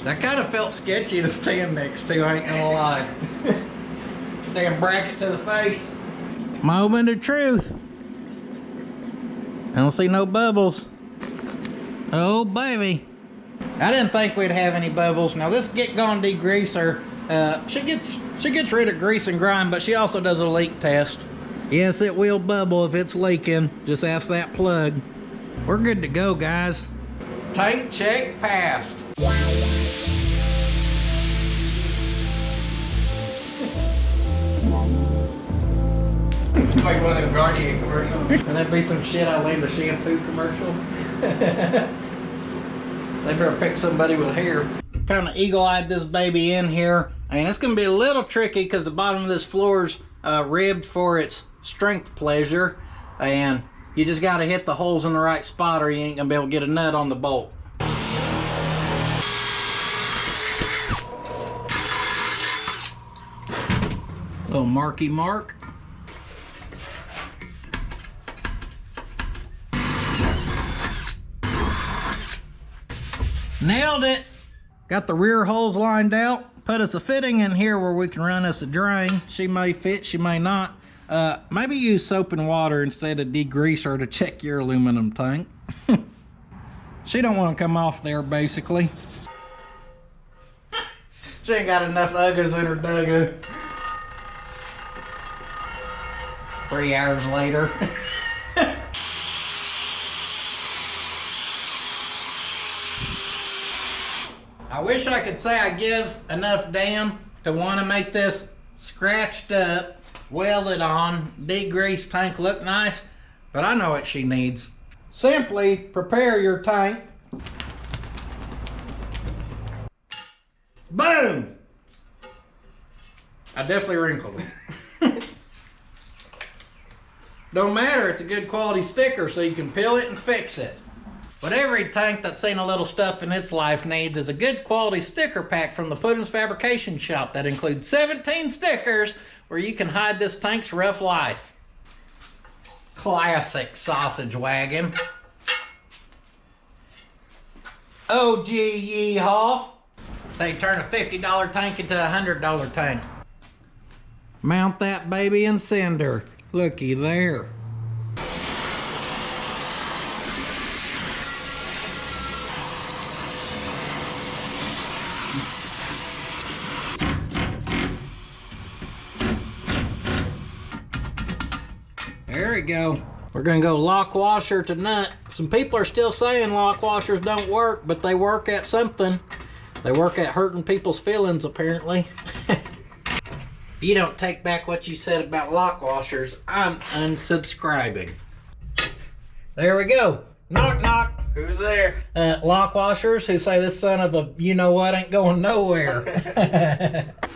That kind of felt sketchy to stand next to, I ain't gonna lie. Damn bracket to the face. Moment of truth. I don't see no bubbles. Oh baby. I didn't think we'd have any bubbles. Now this Get Gone degreaser, she gets rid of grease and grime, but she also does a leak test. Yes, it will bubble if it's leaking. Just ask that plug. We're good to go, guys. Tank check passed. Like one of them Garnier commercials. Would that be some shit I land a shampoo commercial? They better pick somebody with hair. Kind of eagle-eyed this baby in here. And it's going to be a little tricky because the bottom of this floor's ribbed for its strength pleasure. And you just got to hit the holes in the right spot or you ain't going to be able to get a nut on the bolt. Little marky mark. Nailed it. Got the rear holes lined out. Put us a fitting in here where we can run us a drain. She may fit, she may not. Maybe use soap and water instead of degreaser to check your aluminum tank. She don't want to come off there, basically. She ain't got enough Uggas in her dugga. 3 hours later. I wish I could say I give enough damn to want to make this scratched up, welded on, degreased tank look nice, but I know what she needs. Simply prepare your tank. Boom! I definitely wrinkled it. Don't matter, it's a good quality sticker so you can peel it and fix it. What every tank that's seen a little stuff in its life needs is a good quality sticker pack from the Puddin's Fabrication shop that includes 17 stickers where you can hide this tank's rough life. Classic sausage wagon. OG yeehaw. Say turn a $50 tank into a $100 tank. Mount that baby and send her. Looky there. There we go. We're gonna go lock washer to nut. Some people are still saying lock washers don't work, but they work at something. They work at hurting people's feelings, apparently. If you don't take back what you said about lock washers, I'm unsubscribing. There we go. Knock, knock. Who's there? Lock washers who say this son of a you-know-what ain't going nowhere.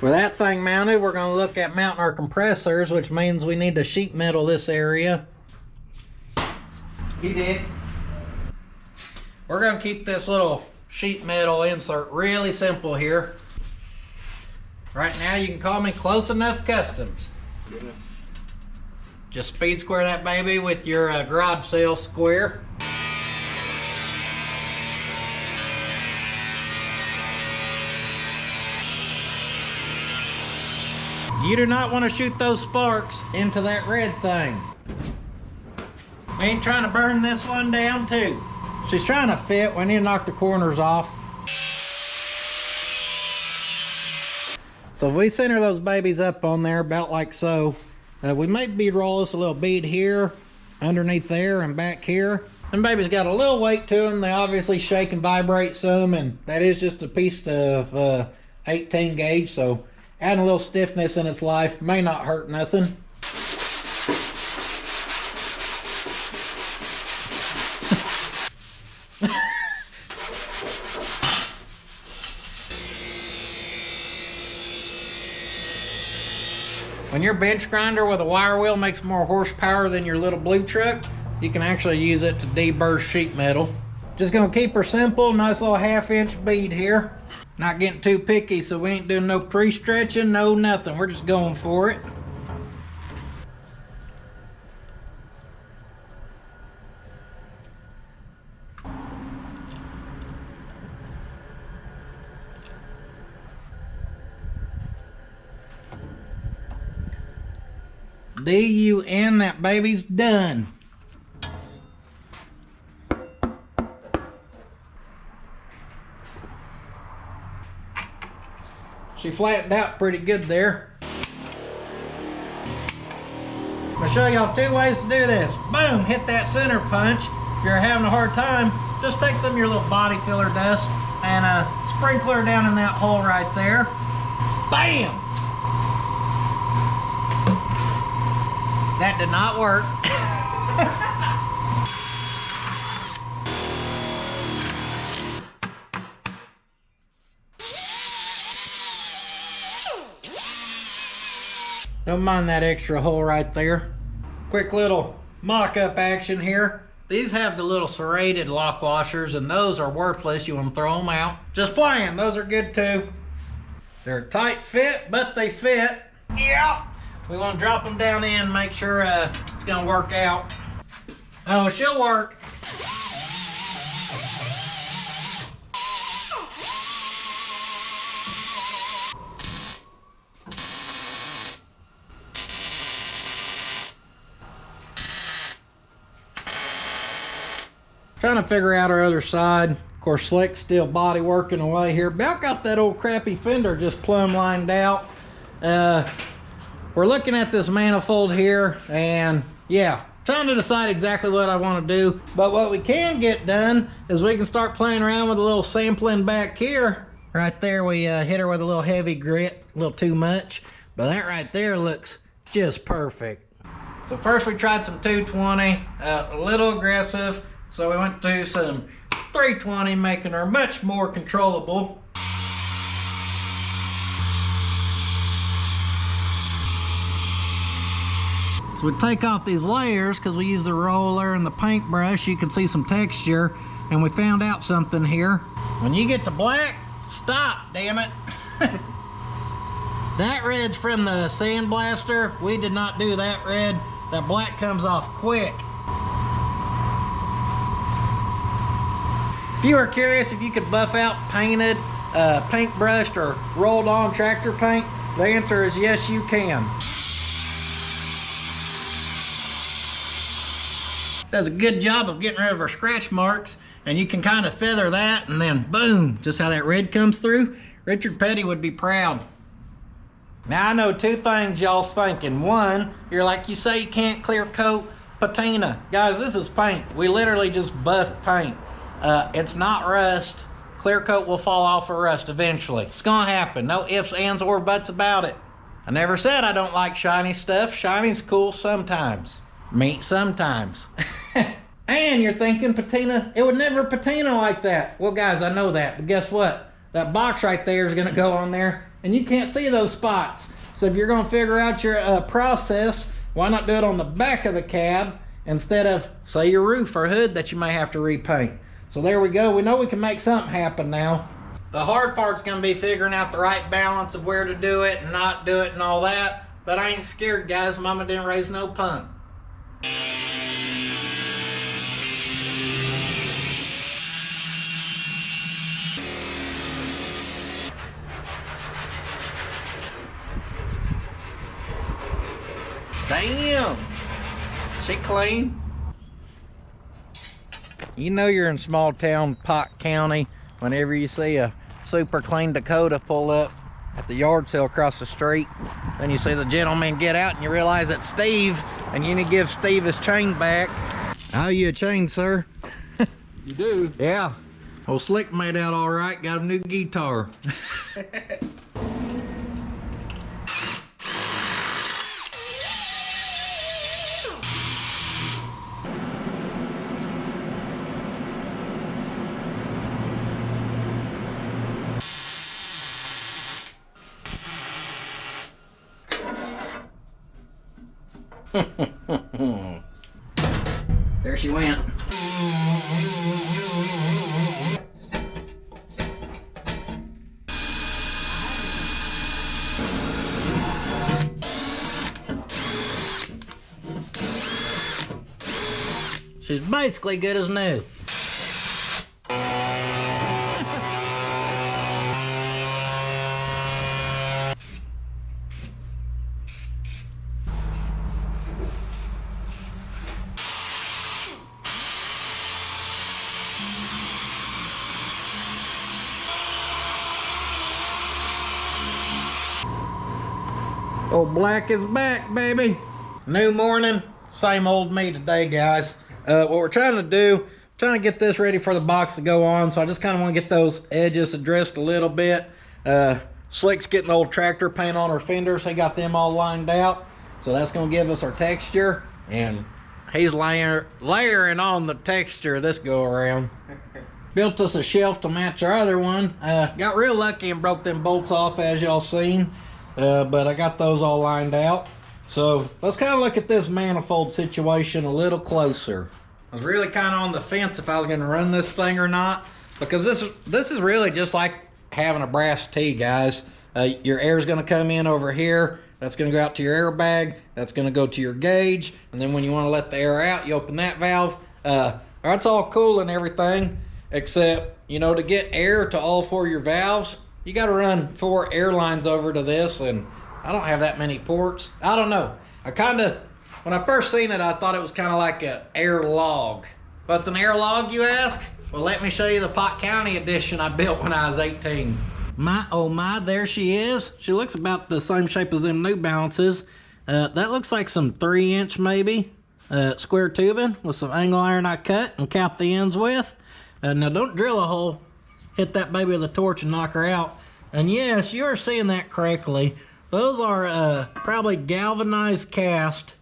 With that thing mounted, we're going to look at mounting our compressors, which means we need to sheet metal this area. He did. We're going to keep this little sheet metal insert really simple here. Right now you can call me Close Enough Customs. Goodness. Just speed square that baby with your garage sale square. You do not want to shoot those sparks into that red thing. We ain't trying to burn this one down too. She's trying to fit. We need to knock the corners off. So if we center those babies up on there about like so, we may bead roll us a little bead here, underneath there, and back here. Them babies got a little weight to them. They obviously shake and vibrate some, and that is just a piece of 18 gauge, so adding a little stiffness in its life may not hurt nothing. When your bench grinder with a wire wheel makes more horsepower than your little blue truck, you can actually use it to deburr sheet metal. Just gonna keep her simple, nice little 1/2" bead here. Not getting too picky, so we ain't doing no pre-stretching, no nothing. We're just going for it. D-U-N, that baby's done. She flattened out pretty good there. I'm gonna show y'all 2 ways to do this. Boom, hit that center punch. If you're having a hard time, just take some of your little body filler dust and sprinkle her down in that hole right there. Bam! That did not work. Don't mind that extra hole right there. Quick little mock-up action here. These have the little serrated lock washers, and those are worthless. You want to throw them out. Just playing, those are good too. They're a tight fit, but they fit. Yeah. We want to drop them down in, make sure it's gonna work out. Oh, she'll work. Trying to figure out our other side. Of course, Slick's still body working away here. About got that old crappy fender just plumb lined out. We're looking at this manifold here, and yeah, trying to decide exactly what I want to do. But what we can get done is we can start playing around with a little sampling back here. Right there, we hit her with a little heavy grit, a little too much. But that right there looks just perfect. So first we tried some 220, a little aggressive. So we went to some 320, making her much more controllable. So we take off these layers because we use the roller and the paintbrush. You can see some texture, and we found out something here. When you get to black, stop, damn it. That red's from the sandblaster. We did not do that red. That black comes off quick. If you were curious if you could buff out painted, paintbrushed, or rolled on tractor paint, the answer is yes, you can. Does a good job of getting rid of our scratch marks, and you can kind of feather that, and then boom, just how that red comes through. Richard Petty would be proud. Now I know 2 things y'all's thinking. One, you're like, you say you can't clear coat patina. Guys, this is paint. We literally just buffed paint. It's not rust. Clear coat will fall off for rust eventually. It's gonna happen. No ifs, ands, or buts about it. I never said I don't like shiny stuff. Shiny's cool sometimes. Meat sometimes. And you're thinking patina, it would never patina like that. Well guys, I know that, but guess what? That box right there is gonna go on there, and you can't see those spots. So if you're gonna figure out your process, why not do it on the back of the cab instead of, say, your roof or hood that you may have to repaint? So there we go. We know we can make something happen now. The hard part's gonna be figuring out the right balance of where to do it and not do it and all that. But I ain't scared, guys. Mama didn't raise no punk. Damn, she clean. You know you're in small town Pot County whenever you see a super clean Dakota pull up at the yard sale across the street. Then you see the gentleman get out and you realize it's Steve, and you need to give Steve his chain back. I owe you a chain, sir. You do? Yeah. Well, Slick made out all right, got a new guitar. There she went. She's basically good as new. Old Black is back, baby. New morning, same old me today, guys. What we're trying to do, trying to get this ready for the box to go on. So I just kind of want to get those edges addressed a little bit. Slick's getting the old tractor paint on our fenders. He got them all lined out. So that's going to give us our texture. And he's layering on the texture this go around. Built us a shelf to match our other one. Got real lucky and broke them bolts off, as y'all seen. But I got those all lined out. So let's kind of look at this manifold situation a little closer. I was really kind of on the fence if I was going to run this thing or not, because this is really just like having a brass tee, guys. Your air is going to come in over here. That's going to go out to your airbag. That's going to go to your gauge. And then when you want to let the air out, you open that valve. That's all cool and everything, except, you know, to get air to all four of your valves, you got to run 4 air lines over to this, and I don't have that many ports. I don't know. When I first seen it, I thought it was kind of like an air log. What's an air log, you ask? Well, let me show you the Pot County edition I built when I was 18. My, oh my, there she is. She looks about the same shape as them New Balances. That looks like some 3-inch maybe square tubing with some angle iron I cut and capped the ends with. Now don't drill a hole. Hit that baby with a torch and knock her out. And yes, you are seeing that correctly. Those are probably galvanized cast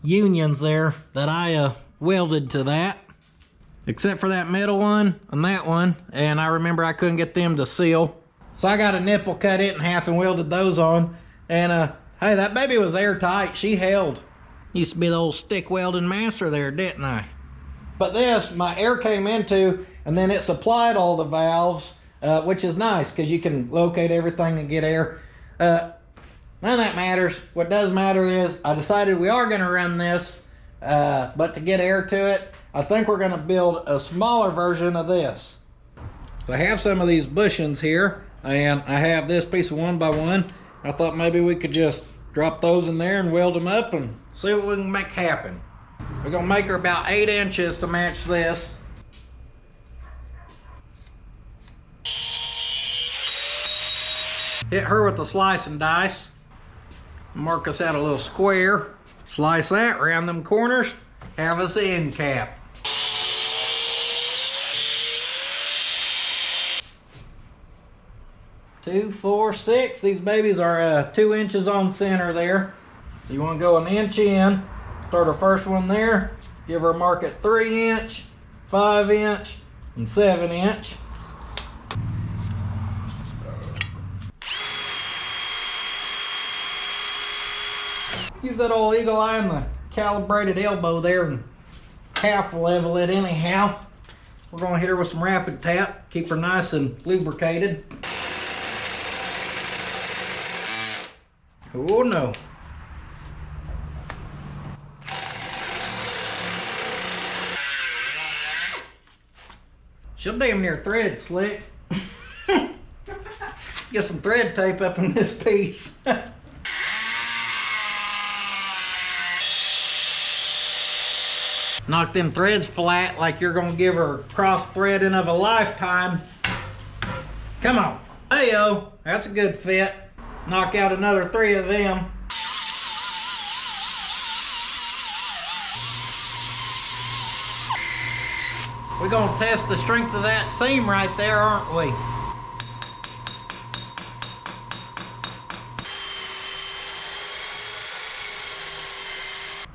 unions there that I welded to that. Except for that middle one and that one. And I remember I couldn't get them to seal. So I got a nipple, cut it in half and welded those on. And hey, that baby was airtight. She held. Used to be the old stick welding master there, didn't I? But this, my air came into, and then it supplied all the valves, which is nice because you can locate everything and get air. None of that matters. What does matter is I decided we are going to run this, but to get air to it, I think we're going to build a smaller version of this. So I have some of these bushings here, and I have this piece of 1x1. I thought maybe we could just drop those in there and weld them up and see what we can make happen. We're going to make her about 8 inches to match this. Hit her with the slice and dice. Mark us out a little square. Slice that around them corners. Have us end cap. Two, 4, 6. These babies are 2 inches on center there. So you want to go an inch in. Start our first one there. Give her a mark at 3 inch, 5 inch, and 7 inch. Use that old eagle eye and the calibrated elbow there and half level it anyhow. We're going to hit her with some rapid tap. Keep her nice and lubricated. Oh no. She'll damn near thread, Slick. Get some thread tape up in this piece. Knock them threads flat like you're gonna give her cross threading of a lifetime. Come on. Hey-o, that's a good fit. Knock out another 3 of them. We're gonna test the strength of that seam right there, aren't we?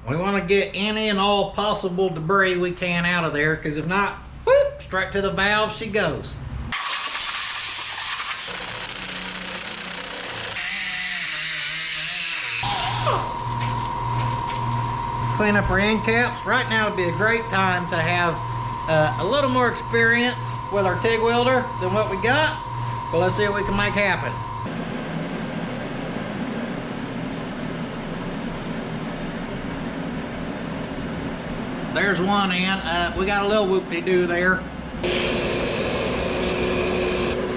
We want to get any and all possible debris we can out of there, because if not, whoop, straight to the valve she goes. Clean up her end caps. Right now would be a great time to have a little more experience with our TIG welder than what we got. But let's see what we can make happen. There's one end. We got a little whoop-de-doo there.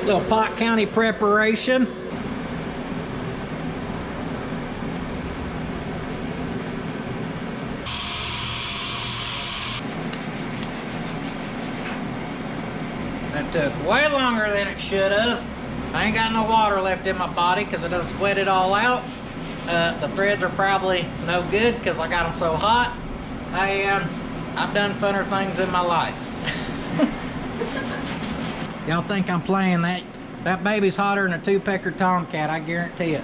Little Pot County preparation. That took way longer than it should have. I ain't got no water left in my body because I done sweat it all out. The threads are probably no good because I got them so hot. And I've done funner things in my life. Y'all think I'm playing that? That baby's hotter than a two-pecker tomcat, I guarantee it.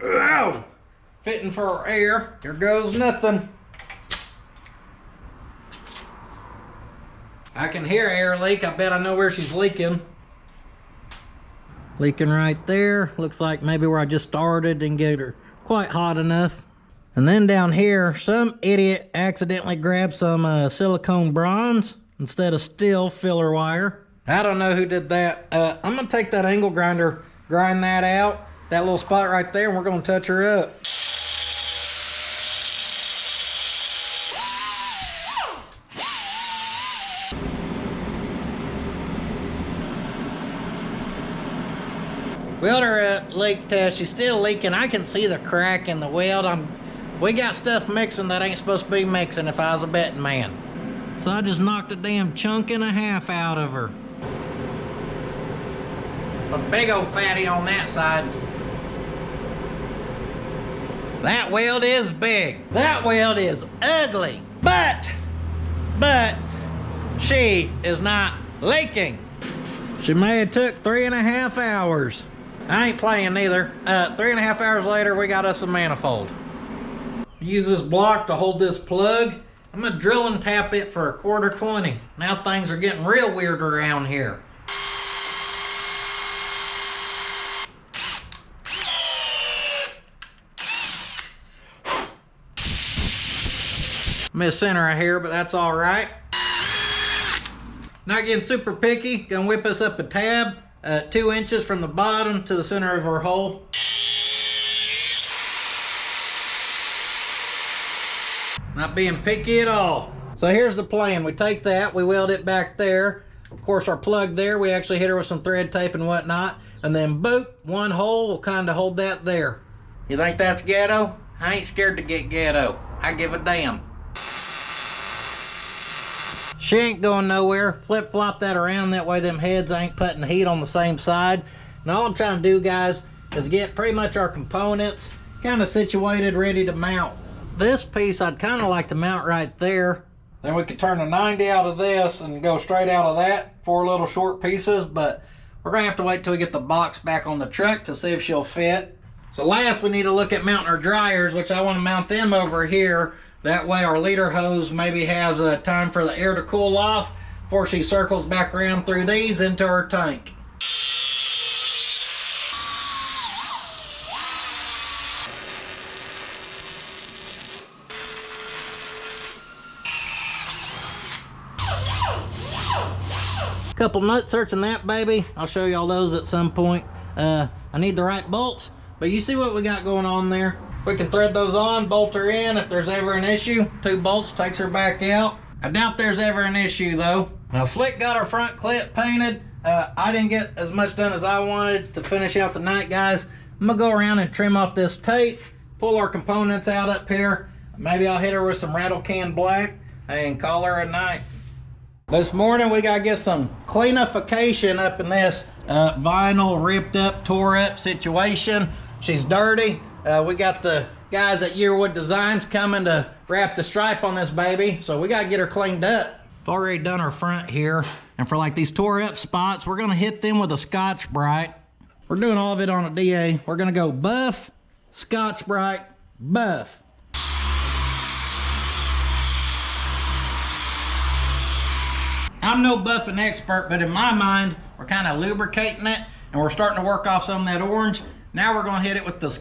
Ow! Fitting for air. Here goes nothing. I can hear air leak. I bet I know where she's leaking. Leaking right there. Looks like maybe where I just started didn't get her quite hot enough. And then down here, some idiot accidentally grabbed some silicone bronze instead of steel filler wire. I don't know who did that. I'm gonna take that angle grinder, grind that out, that little spot right there, and we're gonna touch her up. Welder leak test, she's still leaking. I can see the crack in the weld. We got stuff mixing that ain't supposed to be mixing if I was a betting man. So I just knocked a damn chunk and a half out of her. A big old fatty on that side. That weld is big. That weld is ugly. But she is not leaking. She may have took 3.5 hours. I ain't playing neither. 3.5 hours later, we got us a manifold. Use this block to hold this plug. I'm gonna drill and tap it for $1/4 Now things are getting real weird around here. Miss center right here, but that's all right. Not getting super picky. Gonna whip us up a tab 2 inches from the bottom to the center of our hole. Not being picky at all. So here's the plan. We take that, we weld it back there. Of course, our plug there, we actually hit her with some thread tape and whatnot. And then boop, one hole will kind of hold that there. You think that's ghetto? I ain't scared to get ghetto. I give a damn. She ain't going nowhere. Flip-flop that around, that way them heads ain't putting heat on the same side. And all I'm trying to do, guys, is get pretty much our components kind of situated, ready to mount. This piece I'd kind of like to mount right there. Then we could turn a 90 out of this and go straight out of that. 4 little short pieces, but we're gonna have to wait till we get the box back on the truck to see if she'll fit. So last, we need to look at mounting our dryers, which I want to mount them over here. That way our leader hose maybe has time for the air to cool off before she circles back around through these into her tank. Couple nut certs in that baby. I'll show y'all those at some point. I need the right bolts, but you see what we got going on there? We can thread those on, bolt her in. If there's ever an issue, 2 bolts takes her back out. I doubt there's ever an issue though. Now Slick got our front clip painted. I didn't get as much done as I wanted to finish out the night, guys. I'm gonna go around and trim off this tape, pull our components out up here. Maybe I'll hit her with some rattle can black and call her a night. This morning we gotta get some cleanification up in this vinyl ripped up, tore up situation. She's dirty. We got the guys at Yearwood Designs coming to wrap the stripe on this baby, so we gotta get her cleaned up. I've already done our front here, and for like these tore up spots, we're gonna hit them with a Scotch-Brite. We're doing all of it on a DA. We're gonna go buff, Scotch-Brite, buff. I'm no buffing expert, but in my mind, we're kind of lubricating it, and we're starting to work off some of that orange. Now we're gonna hit it with the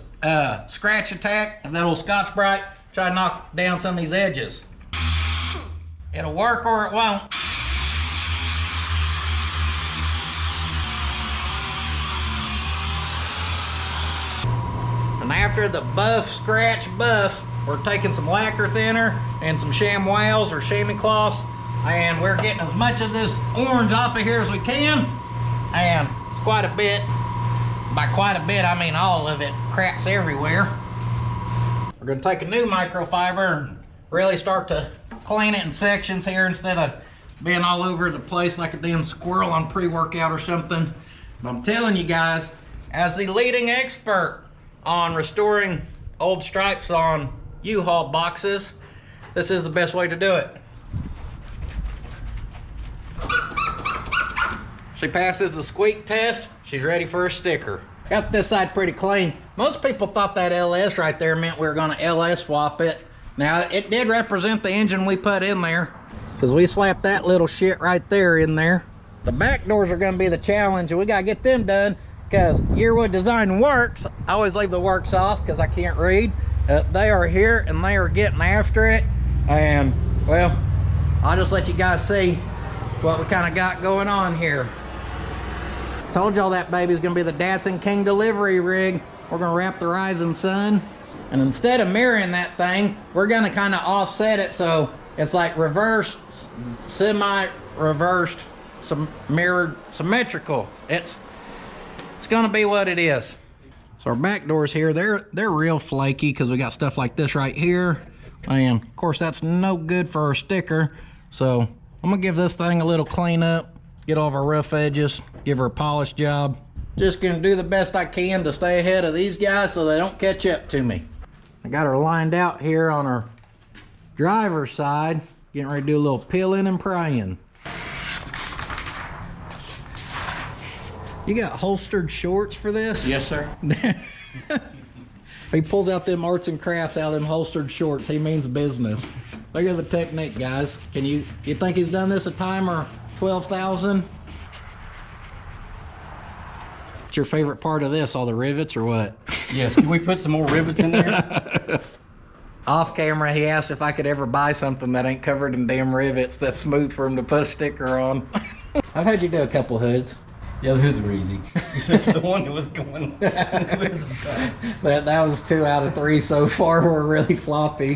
scratch attack of that old Scotch-Brite, try to knock down some of these edges. It'll work or it won't. And after the buff, scratch, buff, we're taking some lacquer thinner and some ShamWows or chamois cloths, and we're getting as much of this orange off of here as we can. And it's quite a bit. By quite a bit, I mean all of it. Crap's everywhere. We're gonna take a new microfiber and really start to clean it in sections here instead of being all over the place like a damn squirrel on pre-workout or something. But I'm telling you guys, as the leading expert on restoring old stripes on U-Haul boxes, this is the best way to do it. She passes the squeak test. She's ready for a sticker. Got this side pretty clean. Most people thought that LS right there meant we were gonna LS swap it. Now, it did represent the engine we put in there, because we slapped that little shit right there in there. The back doors are gonna be the challenge, and we gotta get them done, because Yearwood Design Works, I always leave the works off because I can't read. They are here, and they are getting after it. And, well, I'll just let you guys see what we kind of got going on here. Told y'all that baby's gonna be the Datsun King delivery rig. We're gonna wrap the rising sun. And instead of mirroring that thing, we're gonna kind of offset it so it's like reversed, semi-reversed, mirrored, symmetrical. It's gonna be what it is. So our back doors here, they're real flaky because we got stuff like this right here. And of course that's no good for our sticker. So I'm gonna give this thing a little cleanup, get all of our rough edges, give her a polish job. Just gonna do the best I can to stay ahead of these guys so they don't catch up to me. I got her lined out here on our driver's side, getting ready to do a little peeling and prying. You got holstered shorts for this? Yes, sir. He pulls out them arts and crafts out of them holstered shorts. He means business. Look at the technique, guys. You think he's done this a time or 12,000? What's your favorite part of this? All the rivets or what? Yes, can we put some more rivets in there? Off camera, he asked if I could ever buy something that ain't covered in damn rivets that's smooth for him to put a sticker on. I've had you do a couple hoods. Yeah, the hoods were easy. Except for the one that was going. It was fast. But that was 2 out of 3 so far. We're really floppy.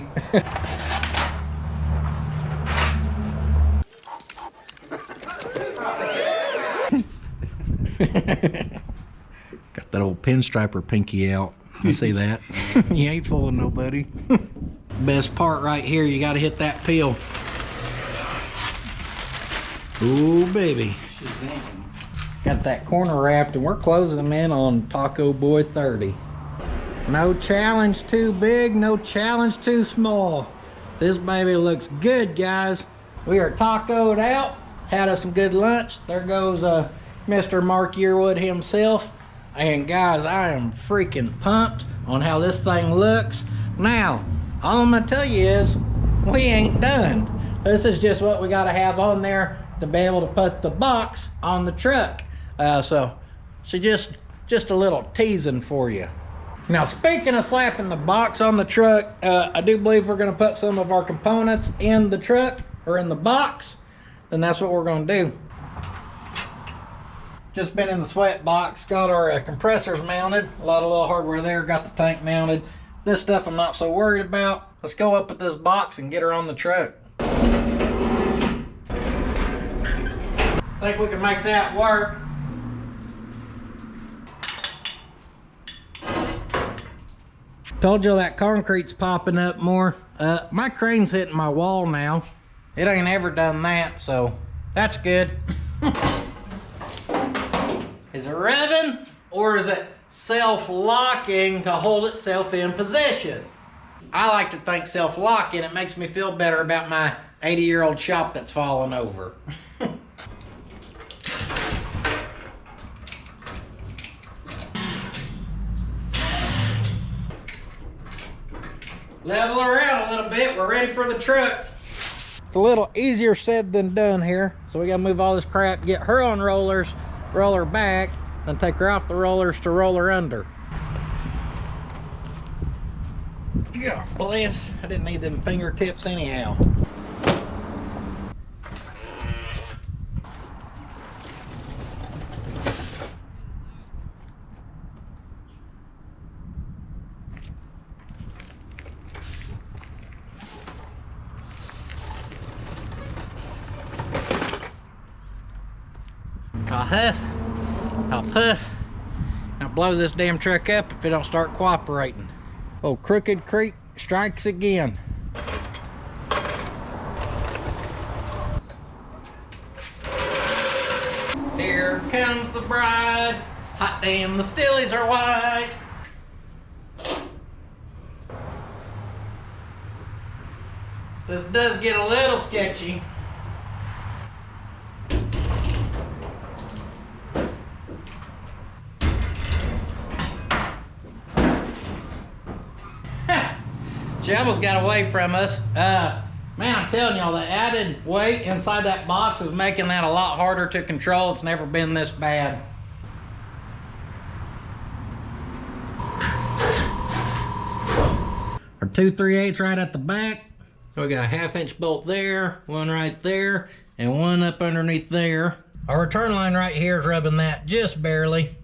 Got that old pinstriper pinky out. I see that. You ain't fooling nobody. Best part right here, you gotta hit that peel. Ooh, baby. Shazam. Got that corner wrapped, and we're closing them in on Taco Boy 30. No challenge too big, no challenge too small. This baby looks good, guys. We are tacoed out, had us some good lunch. There goes Mr. Mark Yearwood himself. And guys, I am freaking pumped on how this thing looks. Now, all I'm gonna tell you is, we ain't done. This is just what we gotta have on there to be able to put the box on the truck. So just a little teasing for you. Now, speaking of slapping the box on the truck, I do believe we're gonna put some of our components in the truck or in the box, and that's what we're gonna do. Just been in the sweat box, got our compressors mounted, a lot of little hardware there, got the tank mounted. This stuff I'm not so worried about. Let's go up with this box and get her on the truck. Think we can make that work. Told you that concrete's popping up more. My crane's hitting my wall now. It ain't ever done that, so that's good. Is it revving or is it self-locking to hold itself in position? I like to think self-locking. It makes me feel better about my 80-year-old shop that's fallen over. Level her out a little bit. We're ready for the truck. It's a little easier said than done here. So we gotta move all this crap, get her on rollers, roll her back, then take her off the rollers to roll her under. Yeah, bless. I didn't need them fingertips anyhow. I'll huff, I'll puff, I'll blow this damn truck up if it don't start cooperating. Oh, Crooked Creek strikes again. Here comes the bride, Hot damn, the stillies are white. This does get a little sketchy. She almost got away from us. Man, I'm telling y'all, the added weight inside that box is making that a lot harder to control. It's never been this bad. Our 2 3/8 right at the back. We got a 1/2 inch bolt there, one right there, and one up underneath there. Our return line right here is rubbing that just barely.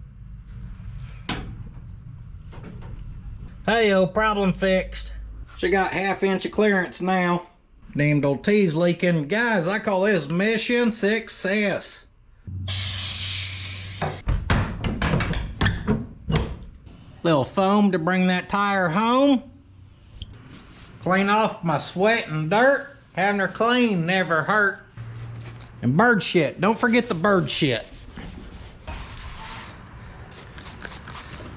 Hey-o, problem fixed. She got 1/2 inch of clearance now. Damned old T's leaking. Guys, I call this mission success. Little foam to bring that tire home. Clean off my sweat and dirt. Having her clean never hurt. And bird shit. Don't forget the bird shit.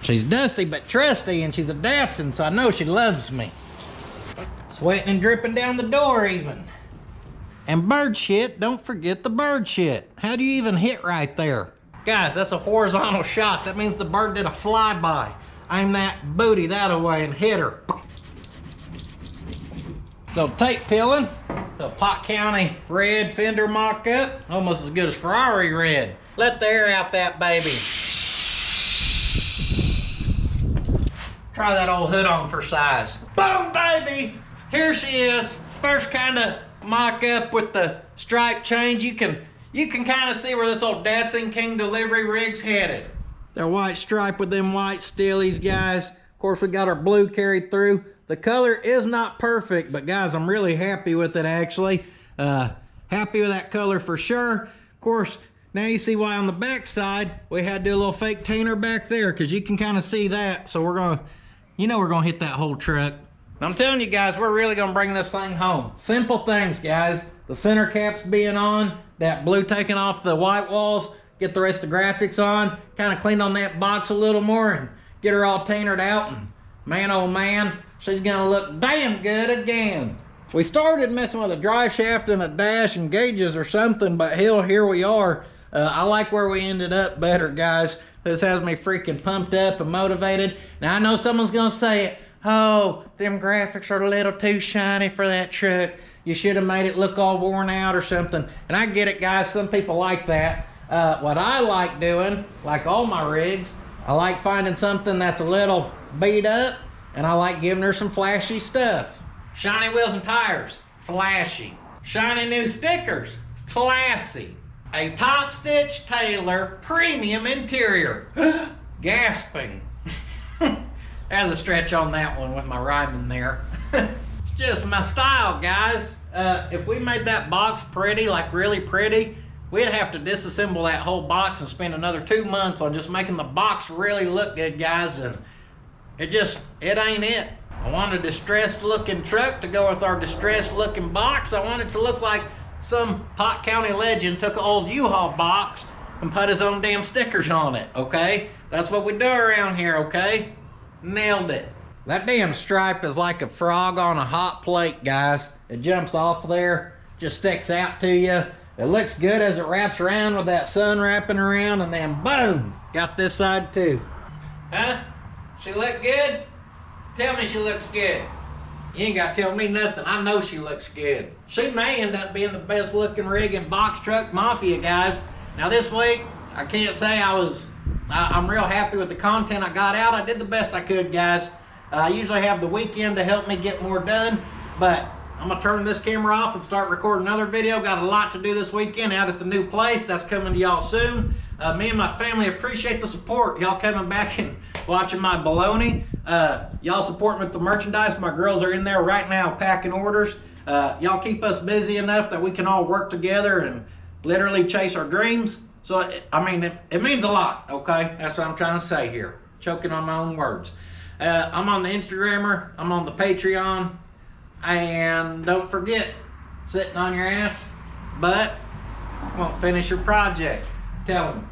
She's dusty but trusty, and she's a Datsun, so I know she loves me. Sweating and dripping down the door even. And bird shit, don't forget the bird shit. How do you even hit right there? Guys, that's a horizontal shot. That means the bird did a flyby. Aim that booty that away and hit her. Little tape peeling. The Pot County red fender mock-up. Almost as good as Ferrari red. Let the air out that baby. Try that old hood on for size. Boom, baby! Here she is. First kind of mock-up with the stripe change. You can kind of see where this old Datsun King delivery rig's headed. That white stripe with them white stillies, guys. Of course, we got our blue carried through. The color is not perfect, but guys, I'm really happy with it actually. Happy with that color for sure. Of course, now you see why on the back side we had to do a little fake tainer back there, because you can kind of see that. So we're gonna, we're gonna hit that whole truck. I'm telling you guys, we're really gonna bring this thing home. Simple things, guys. The center caps being on, that blue taking off the white walls, get the rest of the graphics on, kind of clean on that box a little more and get her all tainered out. And man, oh man, she's gonna look damn good again. We started messing with a drive shaft and a dash and gauges or something, but hell, here we are. I like where we ended up better, guys. This has me freaking pumped up and motivated. Now I know someone's gonna say it, oh, them graphics are a little too shiny for that truck. You should have made it look all worn out or something. And I get it, guys, some people like that. What I like doing, like all my rigs, I like finding something that's a little beat up, and I like giving her some flashy stuff. Shiny wheels and tires, flashy. Shiny new stickers, classy. A top stitch Taylor premium interior, gasping. There's a stretch on that one with my rhyming there. It's just my style, guys. If we made that box pretty, like really pretty, we'd have to disassemble that whole box and spend another 2 months on just making the box really look good, guys. And it ain't it. I want a distressed looking truck to go with our distressed looking box. I want it to look like some Pot County legend took an old U-Haul box and put his own damn stickers on it, okay? That's what we do around here, okay? Nailed it. That damn stripe is like a frog on a hot plate, guys. It jumps off there, just sticks out to you. It looks good as it wraps around with that sun wrapping around, and then boom, got this side too. Huh? She look good? Tell me she looks good. You ain't got to tell me nothing. I know she looks good. She may end up being the best looking rig in box truck mafia, guys. Now this week, I can't say I'm real happy with the content I got out. I did the best I could, guys. I usually have the weekend to help me get more done, but I'm gonna turn this camera off and start recording another video. Got a lot to do this weekend out at the new place. That's coming to y'all soon. Me and my family appreciate the support. Y'all coming back and watching my baloney. Y'all support me with the merchandise. My girls are in there right now packing orders. Y'all keep us busy enough that we can all work together and literally chase our dreams. So, it means a lot, okay? That's what I'm trying to say here. Choking on my own words. I'm on the Instagrammer. I'm on the Patreon. And don't forget, sitting on your ass, but won't finish your project. Tell them.